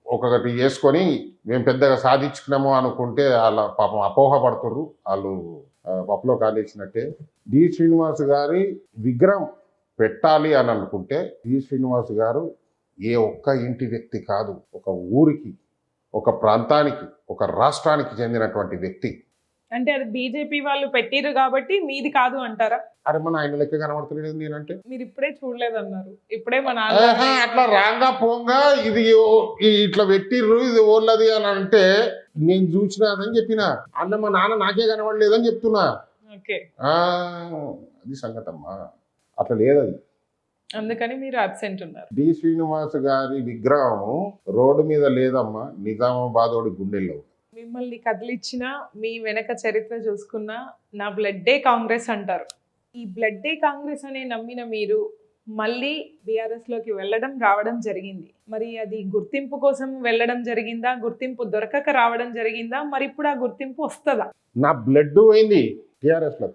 ఒకటి చేసుకొని మేము పెద్దగా సాధించుకున్నాము అనుకుంటే వాళ్ళ పాపం అపోహపడుతుర్రు. వాళ్ళు పప్పులో కాలేసినట్టే. డి శ్రీనివాస్ గారి విగ్రహం పెట్టాలి అని అనుకుంటే డి శ్రీనివాస్ గారు ఏ ఒక్క ఇంటి వ్యక్తి కాదు, ఒక ఊరికి, ఒక ప్రాంతానికి, ఒక రాష్ట్రానికి చెందినటువంటి వ్యక్తి. అంటే అది బీజేపీ వాళ్ళు పెట్టిరు కాబట్టి మీది కాదు అంటారా? అరే మన ఆయన లెక్క కనబడతలేదు నేనంటే. మీరు ఇప్పుడే చూడలేదన్నారు, ఇప్పుడే మన అట్లా రాంగా పోంగా ఇది ఇట్లా పెట్టిర్రు ఇది ఓళ్ళది అని అంటే నేను చూసినాదని చెప్పిన. అన్న మా నాన్న నాకే కనబడలేదని చెప్తున్నా. అది సంగతమ్మా, అట్లా లేదది. అందుకని మీరు అబ్సెంట్ ఉన్నారు. డి శ్రీనివాస్ గారి విగ్రహం రోడ్డు మీద లేదమ్మా, నిజామాబాద్ గుండెల్లో. మిమ్మల్ని కదిలిచ్చిన మీ వెనక చరిత్ర చూసుకున్నా నా బ్లడ్డే కాంగ్రెస్ అంటారు. ఈ బ్లడ్డే కాంగ్రెస్ అనే నమ్మిన మీరు మళ్ళీ బీఆర్ఎస్ లోకి వెళ్ళడం రావడం జరిగింది. మరి అది గుర్తింపు కోసం వెళ్ళడం జరిగిందా, గుర్తింపు దొరకక రావడం జరిగిందా, మరి ఇప్పుడు ఆ గుర్తింపు వస్తుందా? నా బ్లడ్ పోయింది టీఆర్ఎస్ లో,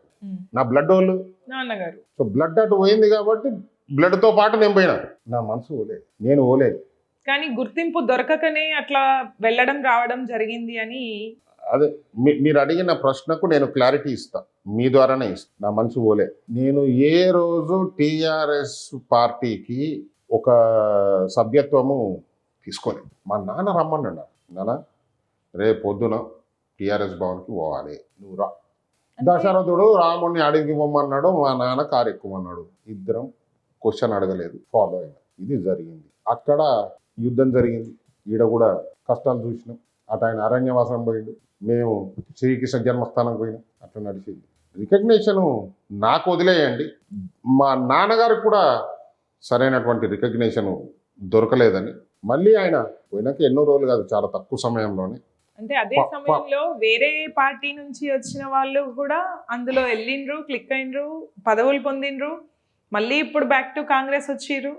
నా బ్లడ్ వాళ్ళు నాన్నగారు. సో బ్లడ్ అటు పోయింది కాబట్టి బ్లడ్ తో పాటు నేను పోయినా. నా మనసు ఓలేదు, నేను ఓలేదు. కానీ గుర్తింపు దొరకకనే అట్లా వెళ్ళడం రావడం జరిగింది అని. అదే మీరు అడిగిన ప్రశ్నకు నేను క్లారిటీ ఇస్తా, మీ ద్వారానే ఇస్తా. నా మనసు ఓలే. నేను ఏ రోజు టీఆర్ఎస్ పార్టీకి ఒక సభ్యత్వము తీసుకోలేదు. మా నాన్న రమ్మన్నాడు. నాన్న రేపు పొద్దున టీఆర్ఎస్ భవన్కి పోవాలి, నువ్వు రా. దశరథుడు రాముడిని అడిగి పోమన్నాడు, మా నాన్న కారు ఎక్కుమన్నాడు. ఇద్దరం క్వశ్చన్ అడగలేదు, ఫాలో అయినా. ఇది జరిగింది. అక్కడ యుద్ధం జరిగింది, ఈడ కూడా కష్టాలు చూసినాం. అటు ఆయన అరణ్యవాసం పోయిండు, మేము శ్రీకృష్ణ జన్మస్థానం పోయినాం. అట్లా నడిచింది. రికగ్నేషను నాకు వదిలేయండి, మా నాన్నగారికి కూడా సరైనటువంటి రికగ్నేషన్ దొరకలేదని మళ్ళీ ఆయన పోయినాక ఎన్నో రోజులు కాదు, చాలా తక్కువ సమయంలోనే. అంటే అదే సమయంలో వేరే పార్టీ నుంచి వచ్చిన వాళ్ళు కూడా అందులో వెళ్ళిండ్రు, క్లిక్ అయినరు, పదవులు పొందిండ్రు. మళ్ళీ ఇప్పుడు బ్యాక్ టు కాంగ్రెస్ వచ్చిర్రు.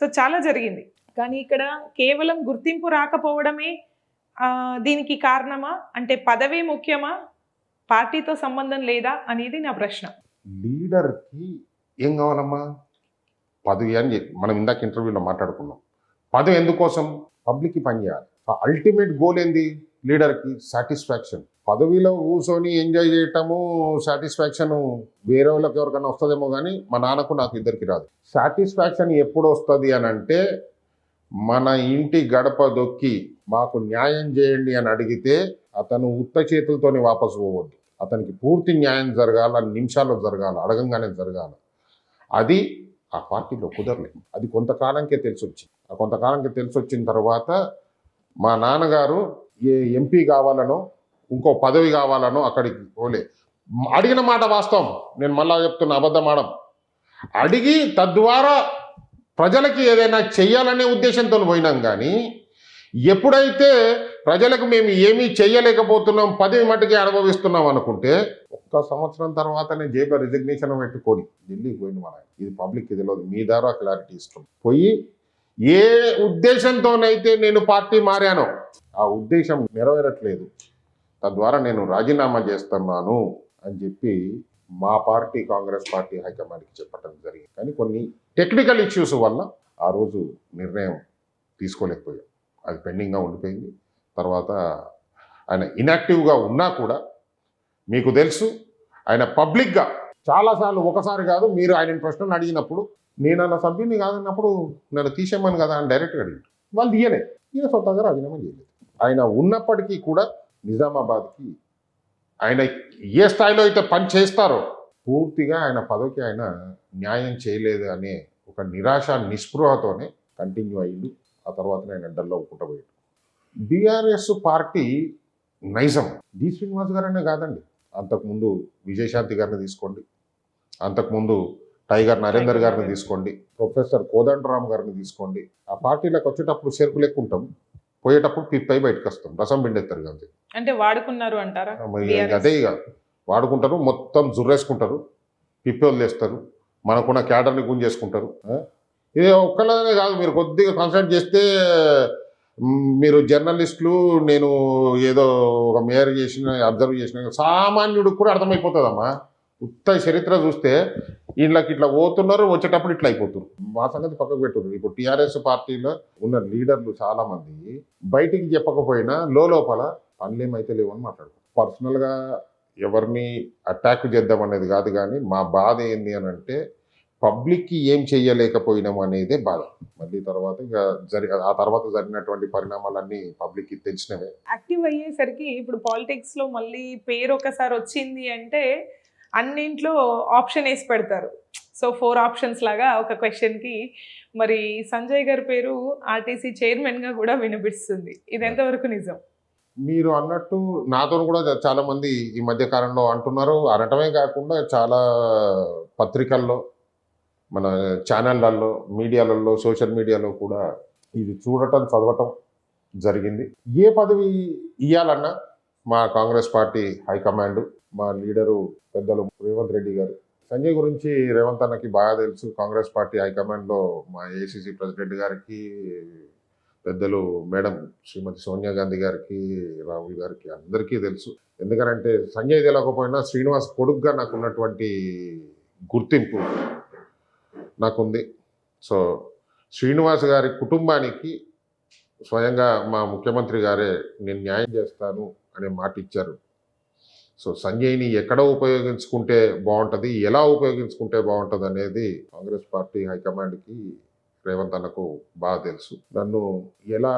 సో చాలా జరిగింది. కానీ ఇక్కడ కేవలం గుర్తింపు రాకపోవడమే దీనికి కారణమా? అంటే పదవి ముఖ్యమా, పార్టీతో సంబంధం లేదా అనేది నా ప్రశ్న. లీడర్కి ఏం కావాలమ్మా? పదవి అని మనం ఇందాక ఇంటర్వ్యూలో మాట్లాడుకున్నాం. పదవి ఎందుకోసం? పబ్లిక్కి పనిచేయాలి. అల్టిమేట్ గోల్ ఏంది లీడర్కి? సాటిస్ఫాక్షన్. పదవిలో కూర్చొని ఎంజాయ్ చేయటము, సాటిస్ఫాక్షన్ వేరే వాళ్ళకి ఎవరికైనా వస్తుందేమో కానీ మా నాన్నకు నాకు ఇద్దరికి రాదు. సాటిస్ఫాక్షన్ ఎప్పుడు వస్తుంది అని అంటే మన ఇంటి గడప దొక్కి మాకు న్యాయం చేయండి అని అడిగితే అతను ఉత్త చేతులతోనే వాపసు పోవద్దు. అతనికి పూర్తి న్యాయం జరగాల, నిమిషాల్లో జరగాల, అడగంగానే జరగాల. అది ఆ పార్టీలో కుదరలేదు. అది కొంతకాలంకే తెలిసి వచ్చింది. ఆ కొంతకాలంకే తెలిసి వచ్చిన తర్వాత మా నాన్నగారు ఏ ఎంపీ కావాలనో ఇంకో పదవి కావాలనో అక్కడికి పోలే. అడిగిన మాట వాస్తవం, నేను మళ్ళా చెప్తున్నా, అబద్ధం ఆడం. అడిగి తద్వారా ప్రజలకి ఏదైనా చెయ్యాలనే ఉద్దేశంతో పోయినాం. కానీ ఎప్పుడైతే ప్రజలకు మేము ఏమీ చెయ్యలేకపోతున్నాం, పదవి మట్టుకే అనుభవిస్తున్నాం అనుకుంటే ఒక్క సంవత్సరం తర్వాతనే జేబులో రిజిగ్నేషన్ పెట్టుకొని ఢిల్లీకి పోయింది మన. ఇది పబ్లిక్ తెలియదు, మీ ద్వారా క్లారిటీ ఇస్తాం. పోయి ఏ ఉద్దేశంతోనైతే నేను పార్టీ మారానో ఆ ఉద్దేశం నెరవేరట్లేదు, తద్వారా నేను రాజీనామా చేస్తున్నాను అని చెప్పి మా పార్టీ కాంగ్రెస్ పార్టీ హైకమాండ్కి చెప్పడం జరిగింది. కానీ కొన్ని టెక్నికల్ ఇష్యూస్ వల్ల ఆ రోజు నిర్ణయం తీసుకోలేకపోయాం. అది పెండింగ్గా ఉండిపోయింది. తర్వాత ఆయన ఇన్యాక్టివ్గా ఉన్నా కూడా మీకు తెలుసు, ఆయన పబ్లిక్గా చాలాసార్లు, ఒకసారి కాదు, మీరు ఆయన ప్రశ్నలు అడిగినప్పుడు నేను అన్న సభ్యుని కాదన్నప్పుడు నన్ను తీసేయమని కదా అని డైరెక్ట్గా అడిగారు. వాళ్ళు తీయలే, ఈయన సొంతంగా రాజీనామా చేయలేదు. ఆయన ఉన్నప్పటికీ కూడా నిజామాబాద్కి ఆయన ఏ స్థాయిలో అయితే పని చేస్తారో పూర్తిగా ఆయన పదవికి ఆయన న్యాయం చేయలేదు అనే ఒక నిరాశ నిస్పృహతోనే కంటిన్యూ అయ్యింది. ఆ తర్వాత ఆయన డల్లో పుట్టబోయాడు. బీఆర్ఎస్ పార్టీ నైజం డి శ్రీనివాస్ గారనే కాదండి, అంతకుముందు విజయశాంతి గారిని తీసుకోండి, అంతకుముందు టైగర్ నరేందర్ గారిని తీసుకోండి, ప్రొఫెసర్ కోదండరామ్ గారిని తీసుకోండి. ఆ పార్టీలకు వచ్చేటప్పుడు చెరుకు లెక్కుంటాం, పోయేటప్పుడు పిప్పై బయటకు వస్తాం, రసం పిండెత్తారు. అంతే. అంటే వాడుకున్నారు అంటారా? అదే ఇక వాడుకుంటారు, మొత్తం జుర్రేసుకుంటారు, పిప్పి వదిలేస్తారు, మనకున్న క్యాడర్ని గుంజేసుకుంటారు. ఇది ఒక్కళ్ళనే కాదు, మీరు కొద్దిగా కాన్సన్ట్రేట్ చేస్తే మీరు జర్నలిస్టులు, నేను ఏదో ఒక మేయర్ చేసిన అబ్జర్వ్ చేసిన సామాన్యుడికి కూడా అర్థమైపోతుందమ్మా. ఉత్త చరిత్ర చూస్తే వీళ్ళకి ఇట్లా పోతున్నారు, వచ్చేటప్పుడు ఇట్లా అయిపోతున్నారు. మా సంగతి పక్కకు పెట్టున్నారు. ఇప్పుడు టీఆర్ఎస్ పార్టీలో ఉన్న లీడర్లు చాలా మంది బయటికి చెప్పకపోయినా లోపల పనులేమైతే లేవని మాట్లాడుతారు. పర్సనల్గా ఎవరిని అటాక్ చేద్దాం అనేది కాదు, కానీ మా బాధ ఏంది అని అంటే పబ్లిక్కి ఏం చెయ్యలేకపోయినాం అనేదే బాధ. మళ్ళీ తర్వాత ఇక ఆ తర్వాత జరిగినటువంటి పరిణామాలన్నీ పబ్లిక్కి తెలిసినవే. యాక్టివ్ అయ్యేసరికి ఇప్పుడు పాలిటిక్స్లో మళ్ళీ పేరు ఒకసారి వచ్చింది అంటే అన్నింట్లో ఆప్షన్ వేసి పెడతారు. సో 4 ఆప్షన్స్ లాగా ఒక క్వశ్చన్కి మరి సంజయ్ గారి పేరు ఆర్టీసీ చైర్మన్గా కూడా వినిపిస్తుంది. ఇది ఎంతవరకు నిజం? మీరు అన్నట్టు నాతో కూడా చాలా మంది ఈ మధ్య కాలంలో అంటున్నారు. అనటమే కాకుండా చాలా పత్రికల్లో, మన ఛానళ్ళల్లో, మీడియాలలో, సోషల్ మీడియాలో కూడా ఇది చూడటం, చదవటం జరిగింది. ఏ పదవి ఇవ్వాలన్నా మా కాంగ్రెస్ పార్టీ హైకమాండ్, మా లీడరు పెద్దలు రేవంత్ రెడ్డి గారు, సంజయ్ గురించి రేవంత్ అన్నకి బాగా తెలుసు. కాంగ్రెస్ పార్టీ హైకమాండ్లో మా ఏఐసిసి ప్రెసిడెంట్ గారికి, పెద్దలు మేడం శ్రీమతి సోనియా గాంధీ గారికి, రాహుల్ గారికి అందరికీ తెలుసు. ఎందుకంటే సంజయ్ తెలియకపోయినా శ్రీనివాస్ కొడుకుగా నాకున్నటువంటి గుర్తింపు నాకుంది. సో శ్రీనివాస్ గారి కుటుంబానికి స్వయంగా మా ముఖ్యమంత్రి గారే నేను న్యాయం చేస్తాను అనే మాట ఇచ్చారు. సో సంజయ్ని ఎక్కడ ఉపయోగించుకుంటే బాగుంటుంది, ఎలా ఉపయోగించుకుంటే బాగుంటుంది అనేది కాంగ్రెస్ పార్టీ హైకమాండ్కి, రేవంత్ అన్నకు బాగా తెలుసు. నన్ను ఎలా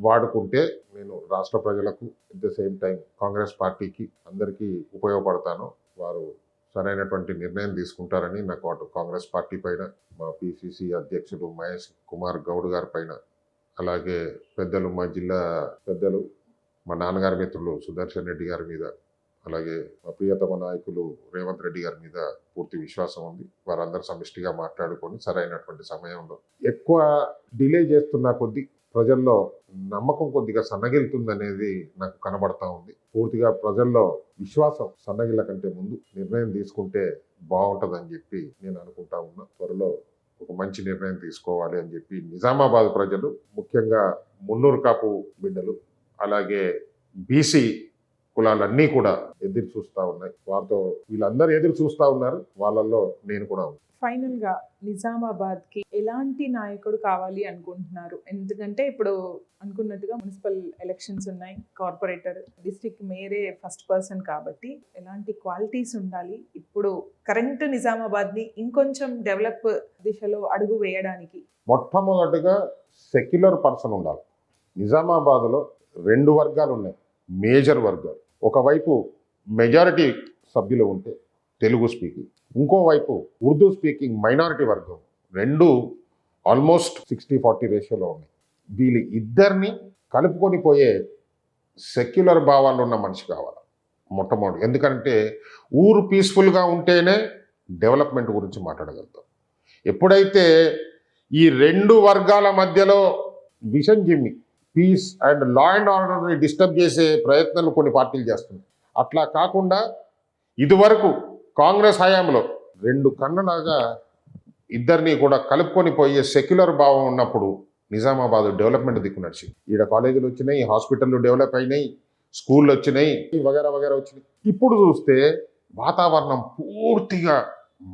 వాడుకుంటే నేను రాష్ట్ర ప్రజలకు, at the same time Congress పార్టీకి అందరికీ ఉపయోగపడతానో వారు సరైనటువంటి నిర్ణయం తీసుకుంటారని నాకు అటు కాంగ్రెస్ పార్టీ పైన, మా పిసిసి అధ్యక్షుడు మహేష్ కుమార్ గౌడ్ గారి పైన, అలాగే పెద్దలు, మా జిల్లా పెద్దలు, మా నాన్నగారి మిత్రులు సుదర్శన్ రెడ్డి గారి మీద, అలాగే మా ప్రియతమ నాయకులు రేవంత్ రెడ్డి గారి మీద పూర్తి విశ్వాసం ఉంది. వారందరూ సమిష్టిగా మాట్లాడుకొని సరైనటువంటి సమయంలో, ఎక్కువ డిలే చేస్తున్న కొద్దీ ప్రజల్లో నమ్మకం కొద్దిగా సన్నగిలుతుందనేది నాకు కనబడతా ఉంది. పూర్తిగా ప్రజల్లో విశ్వాసం సన్నగిల్ల కంటే ముందు నిర్ణయం తీసుకుంటే బాగుంటుందని చెప్పి నేను అనుకుంటా ఉన్నా. త్వరలో ఒక మంచి నిర్ణయం తీసుకోవాలి అని చెప్పి నిజామాబాద్ ప్రజలు, ముఖ్యంగా మున్నూరు కాపు బిడ్డలు, అలాగే బీసీ కులాలన్నీ కూడా ఎదురు చూస్తూ ఉన్నాయి. వారితో వీళ్ళందరూ ఎదురు చూస్తూ ఉన్నారు, వాళ్ళల్లో నేను కూడా ఉన్నాను. ఫైనల్ గా నిజామాబాద్ కి ఎలాంటి నాయకుడు కావాలి అనుకుంటున్నారు? ఎందుకంటే ఇప్పుడు అనుకున్నట్టుగా మున్సిపల్ ఎలక్షన్స్ ఉన్నాయి, కార్పొరేటర్, డిస్ట్రిక్ట్ మేయరే ఫస్ట్ పర్సన్ కాబట్టి ఎలాంటి క్వాలిటీస్ ఉండాలి ఇప్పుడు కరెంట్ నిజామాబాద్ ని ఇంకొంచెం డెవలప్ దిశలో అడుగు వేయడానికి? మొట్టమొదటిగా సెక్యులర్ పర్సన్ ఉండాలి. నిజామాబాద్లో 2 వర్గాలు ఉన్నాయి, మేజర్ వర్గాలు. ఒకవైపు మెజారిటీ సభ్యులు ఉంటే తెలుగు స్పీకింగ్, ఇంకోవైపు ఉర్దూ స్పీకింగ్ మైనారిటీ వర్గం. 2 ఆల్మోస్ట్ 60-40 రేషియోలో ఉన్నాయి. వీళ్ళు ఇద్దరిని కలుపుకొని పోయే సెక్యులర్ భావాలు ఉన్న మనిషి కావాలి మొట్టమొదటి. ఎందుకంటే ఊరు పీస్ఫుల్గా ఉంటేనే డెవలప్మెంట్ గురించి మాట్లాడగలుగుతాం. ఎప్పుడైతే ఈ 2 వర్గాల మధ్యలో విషం జిమ్మి పీస్ అండ్ లా అండ్ ఆర్డర్ని డిస్టర్బ్ చేసే ప్రయత్నాలు కొన్ని పార్టీలు చేస్తున్నాయి. అట్లా కాకుండా ఇదివరకు కాంగ్రెస్ హయాంలో 2 కన్నలాగా ఇద్దరిని కూడా కలుపుకొని పోయే సెక్యులర్ భావం ఉన్నప్పుడు నిజామాబాద్ డెవలప్మెంట్ దిక్కు నడిచింది. ఈడ కాలేజీలు వచ్చినాయి, హాస్పిటళ్ళు డెవలప్ అయినాయి, స్కూళ్ళు వచ్చినాయి, వగేరా వగేరా వచ్చినాయి. ఇప్పుడు చూస్తే వాతావరణం పూర్తిగా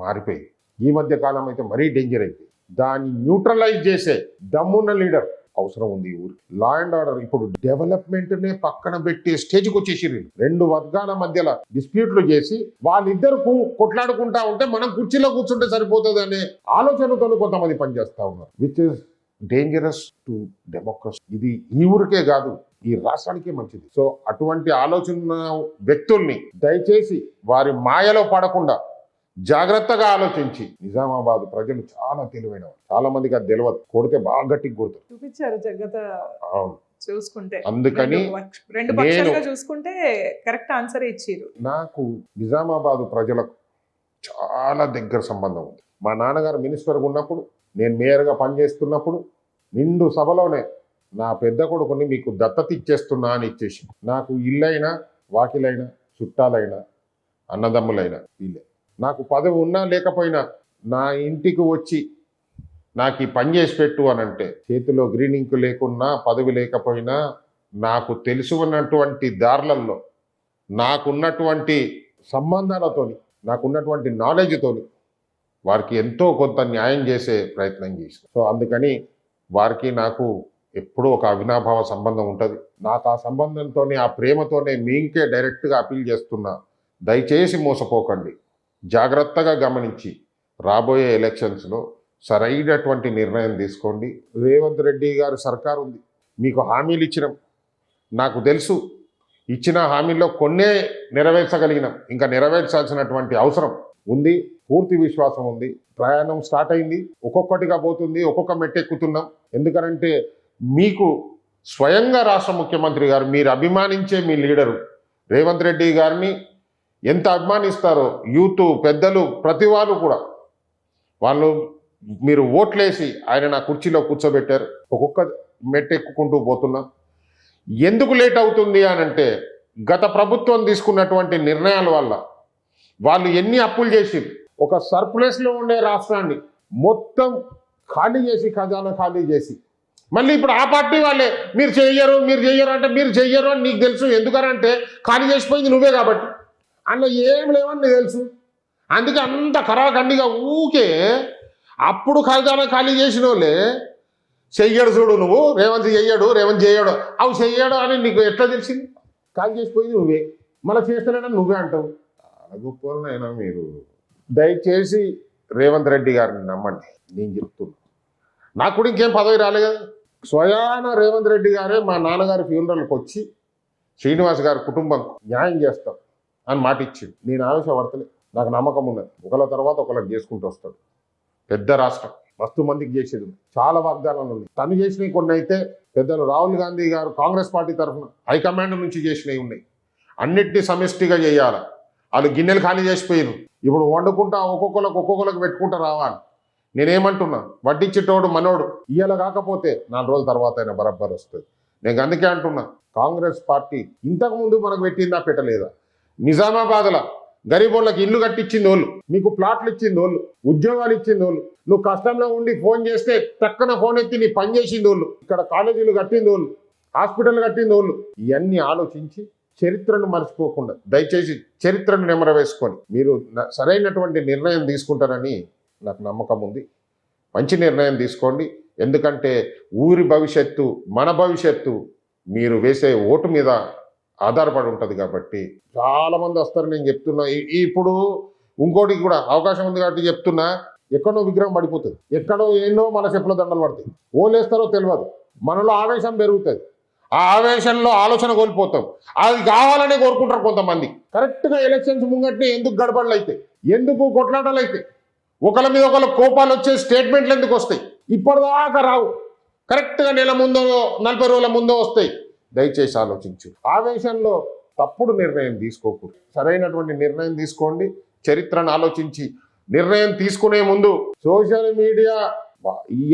మారిపోయింది. ఈ మధ్య కాలం అయితే మరీ డేంజర్ అయిపోయింది. దాన్ని న్యూట్రలైజ్ చేసే దమ్మున్న లీడర్ అవసరం ఉంది ఈ ఊరికి. లా అండ్ ఆర్డర్ ఇప్పుడు డెవలప్మెంట్నే పక్కన పెట్టే స్టేజ్కి వచ్చేసిర్రు. 2 వర్గాల మధ్యలో డిస్ప్యూట్లు చేసి వాళ్ళిద్దరు కొట్లాడుకుంటా ఉంటే మనం కుర్చీలో కూర్చుంటే సరిపోతుంది అనే ఆలోచనతో కొంతమంది పనిచేస్తా ఉన్నారు, which is dangerous to democracy. ఇది ఈ ఊరికే కాదు, ఈ రాష్ట్రానికే మంచిది. సో అటువంటి ఆలోచన వ్యక్తుల్ని దయచేసి వారి మాయలో పడకుండా జాగ్రత్తగా ఆలోచించి, నిజామాబాద్ ప్రజలు చాలా తెలివైన, చాలా మందికి అది తెలియదు, కొడితే బాగా గట్టిగా కొడతారు. చూపించారు జగత చూసుకుంటే. అందుకని రెండు పక్షాలుగా చూసుకుంటే కరెక్ట్ ఆన్సర్ ఇచ్చారు. నాకు నిజామాబాద్ ప్రజలకు చాలా దగ్గర సంబంధం ఉంది. మా నాన్నగారు మినిస్టర్గా ఉన్నప్పుడు, నేను మేయర్గా పనిచేస్తున్నప్పుడు నిండు సభలోనే నా పెద్ద కొడుకుని మీకు దత్తత ఇచ్చేస్తున్నా అని ఇచ్చేసి, నాకు ఇల్లైనా వాకిలైనా చుట్టాలైనా అన్నదమ్ములైనా వీళ్ళే. నాకు పదవి ఉన్నా లేకపోయినా నా ఇంటికి వచ్చి నాకు ఈ పని చేసి పెట్టు అని అంటే, చేతిలో గ్రీన్ ఇంక్ లేకున్నా పదవి లేకపోయినా నాకు తెలిసి ఉన్నటువంటి దారులలో, నాకున్నటువంటి సంబంధాలతోని, నాకున్నటువంటి నాలెడ్జ్తోని వారికి ఎంతో కొంత న్యాయం చేసే ప్రయత్నం చేశాను. సో అందుకని వారికి నాకు ఎప్పుడూ ఒక అవినాభావ సంబంధం ఉంటుంది. నాకు ఆ సంబంధంతోనే, ఆ ప్రేమతోనే మీకే డైరెక్ట్గా అపీల్ చేస్తున్నా, దయచేసి మోసపోకండి. జాగ్రత్తగా గమనించి రాబోయే ఎలక్షన్స్లో సరైనటువంటి నిర్ణయం తీసుకోండి. రేవంత్ రెడ్డి గారి సర్కారు ఉంది, మీకు హామీలు ఇచ్చినాం, నాకు తెలుసు. ఇచ్చిన హామీల్లో కొన్నే నెరవేర్చగలిగినాం, ఇంకా నెరవేర్చాల్సినటువంటి అవసరం ఉంది, పూర్తి విశ్వాసం ఉంది. ప్రయాణం స్టార్ట్ అయింది, ఒక్కొక్కటిగా పోతుంది, ఒక్కొక్క మెట్టెక్కుతున్నాం. ఎందుకంటే మీకు స్వయంగా రాష్ట్ర ముఖ్యమంత్రి గారు, మీరు అభిమానించే మీ లీడరు రేవంత్ రెడ్డి గారిని ఎంత అభిమానిస్తారో యూత్, పెద్దలు, ప్రతి వాళ్ళు కూడా, వాళ్ళు మీరు ఓట్లేసి ఆయన నా కుర్చీలో కూర్చోబెట్టారు. ఒక్కొక్క మెట్టెక్కుకుంటూ పోతున్నా. ఎందుకు లేట్ అవుతుంది అనంటే, గత ప్రభుత్వం తీసుకున్నటువంటి నిర్ణయాల వల్ల వాళ్ళు ఎన్ని అప్పులు చేసి ఒక సర్ప్లస్లో ఉండే రాష్ట్రాన్ని మొత్తం ఖాళీ చేసి, ఖజానా ఖాళీ చేసి, మళ్ళీ ఇప్పుడు ఆ పార్టీ వాళ్ళే మీరు చెయ్యరు అంటే, మీరు చెయ్యరు అని నీకు తెలుసు. ఎందుకనంటే ఖాళీ చేసిపోయింది నువ్వే కాబట్టి. అందులో ఏం లేవని నీకు తెలుసు. అందుకే అంత ఖరాఖండిగా ఊకే అప్పుడు ఖజానా ఖాళీ చేసిన వాళ్ళే చెయ్యడు చూడు నువ్వు, రేవంత్ చేయడు అవి చెయ్యడు అని నీకు ఎట్లా తెలిసింది? ఖాళీ చేసిపోయింది నువ్వే, మళ్ళీ చేస్తలేనని నువ్వే అంటావు. గొప్పనైనా మీరు దయచేసి రేవంత్ రెడ్డి గారిని నమ్మండి. నేను చెప్తున్నా, నాకు కూడా ఇంకేం పదవి రాలేదు కదా. స్వయాన రేవంత్ రెడ్డి గారే మా నాన్నగారి ఫ్యూనరల్కి వచ్చి శ్రీనివాస్ గారి కుటుంబం న్యాయం చేస్తాం అని మాట ఇచ్చింది. నేను ఆవేశపడతలే, నాకు నమ్మకం ఉన్నది. ఒకళ్ళ తర్వాత ఒకళ్ళకి చేసుకుంటూ వస్తాడు. పెద్ద రాష్ట్రం, మస్తు మందికి చేసేది, చాలా వాగ్దానాలు ఉన్నాయి. తను చేసినవి కొన్ని అయితే పెద్దలు రాహుల్ గాంధీ గారు కాంగ్రెస్ పార్టీ తరఫున హైకమాండ్ నుంచి చేసినవి ఉన్నాయి. అన్నిటినీ సమిష్టిగా చేయాలి. వాళ్ళు గిన్నెలు ఖాళీ చేసిపోయారు, ఇప్పుడు వండుకుంటా ఒక్కొక్కరికి పెట్టుకుంటా రావాలి. నేనేమంటున్నా, వడ్డించేటోడు మనోడు ఇయ్యాల కాకపోతే 4 రోజుల తర్వాత అయినా బరబ్బర్ వస్తుంది. నేను అందుకే అంటున్నా, కాంగ్రెస్ పార్టీ ఇంతకుముందు మనకు పెట్టిందా పెట్టలేదా? నిజామాబాద్లో గరీబోళ్ళకి ఇల్లు కట్టించింది వాళ్ళు, మీకు ప్లాట్లు ఇచ్చింది వాళ్ళు, ఉద్యోగాలు ఇచ్చింది వాళ్ళు, నువ్వు కష్టంలో ఉండి ఫోన్ చేస్తే టక్కన ఫోన్ ఎత్తి నీ పని చేసింది వాళ్ళు, ఇక్కడ కాలేజీలు కట్టింది వాళ్ళు, హాస్పిటల్ కట్టింది వాళ్ళు. ఇవన్నీ ఆలోచించి చరిత్రను మర్చిపోకుండా దయచేసి చరిత్రను నెమరవేసుకొని మీరు సరైనటువంటి నిర్ణయం తీసుకుంటారని నాకు నమ్మకం ఉంది. మంచి నిర్ణయం తీసుకోండి. ఎందుకంటే ఊరి భవిష్యత్తు, మన భవిష్యత్తు మీరు వేసే ఓటు మీద ఆధారపడి ఉంటుంది. కాబట్టి చాలామంది వస్తారు. నేను చెప్తున్నా, ఇప్పుడు ఇంకోటికి కూడా అవకాశం ఉంది కాబట్టి చెప్తున్నా, ఎక్కడో విగ్రహం పడిపోతుంది, ఎక్కడో ఎన్నో మన చెప్పుల దండలు పడతాయి, ఓలేస్తారో తెలియదు, మనలో ఆవేశం పెరుగుతుంది, ఆ ఆవేశంలో ఆలోచన కోల్పోతాం. అది కావాలనే కోరుకుంటారు కొంతమంది. కరెక్ట్గా ఎలక్షన్స్ ముంగట్నే ఎందుకు గడబడలు అవుతాయి, ఎందుకు కొట్లాటలు అవుతాయి, ఒకళ్ళ మీద ఒకళ్ళ కోపాలు వచ్చే స్టేట్మెంట్లు ఎందుకు వస్తాయి, ఇప్పటిదాకా రావు, కరెక్ట్గా నెల ముందో 40 రోజుల ముందో వస్తాయి. దయచేసి ఆలోచించు. ఆవేశంలో తప్పుడు నిర్ణయం తీసుకోకూడదు, సరైనటువంటి నిర్ణయం తీసుకోండి. చరిత్రను ఆలోచించి నిర్ణయం తీసుకునే ముందు సోషల్ మీడియా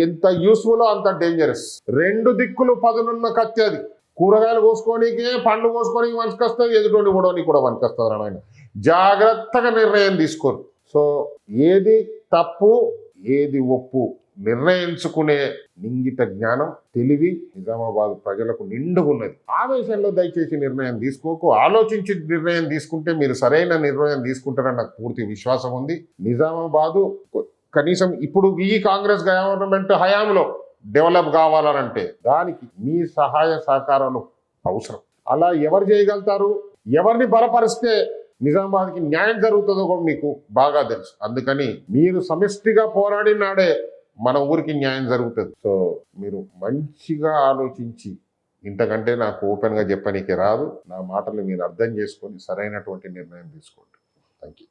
ఎంత యూస్ఫుల్ అంత డేంజరస్. 2 దిక్కులు పదునున్న కత్తి అది. కూరగాయలు కోసుకోనికే, పండ్లు కోసుకోనికి మనిషికి వస్తుంది, ఎదుటి కూడా కూడా పనికి వస్తుంది రా నాయన. జాగ్రత్తగా నిర్ణయం తీసుకోరు. సో ఏది తప్పు ఏది ఒప్పు నిర్ణయించుకునే నింగిత జ్ఞానం, తెలివి నిజామాబాద్ ప్రజలకు నిండుగున్నది. ఆవేశంలో దయచేసి నిర్ణయం తీసుకోకు, ఆలోచించి నిర్ణయం తీసుకుంటే మీరు సరైన నిర్ణయం తీసుకుంటారని నాకు పూర్తి విశ్వాసం ఉంది. నిజామాబాదు కనీసం ఇప్పుడు ఈ కాంగ్రెస్ గవర్నమెంట్ హయాంలో డెవలప్ కావాలనంటే దానికి మీ సహాయ సహకారాలు అవసరం. అలా ఎవరు చేయగలుగుతారు, ఎవరిని బలపరిస్తే నిజామాబాద్కి న్యాయం జరుగుతుందో కూడా మీకు బాగా తెలుసు. అందుకని మీరు సమిష్టిగా పోరాడినాడే మన ఊరికి న్యాయం జరుగుతుంది. సో మీరు మంచిగా ఆలోచించి, ఇంతకంటే నాకు ఓపెన్గా చెప్పనీకి రాదు, నా మాటలు మీరు అర్థం చేసుకొని సరైనటువంటి నిర్ణయం తీసుకోండి. Thank you.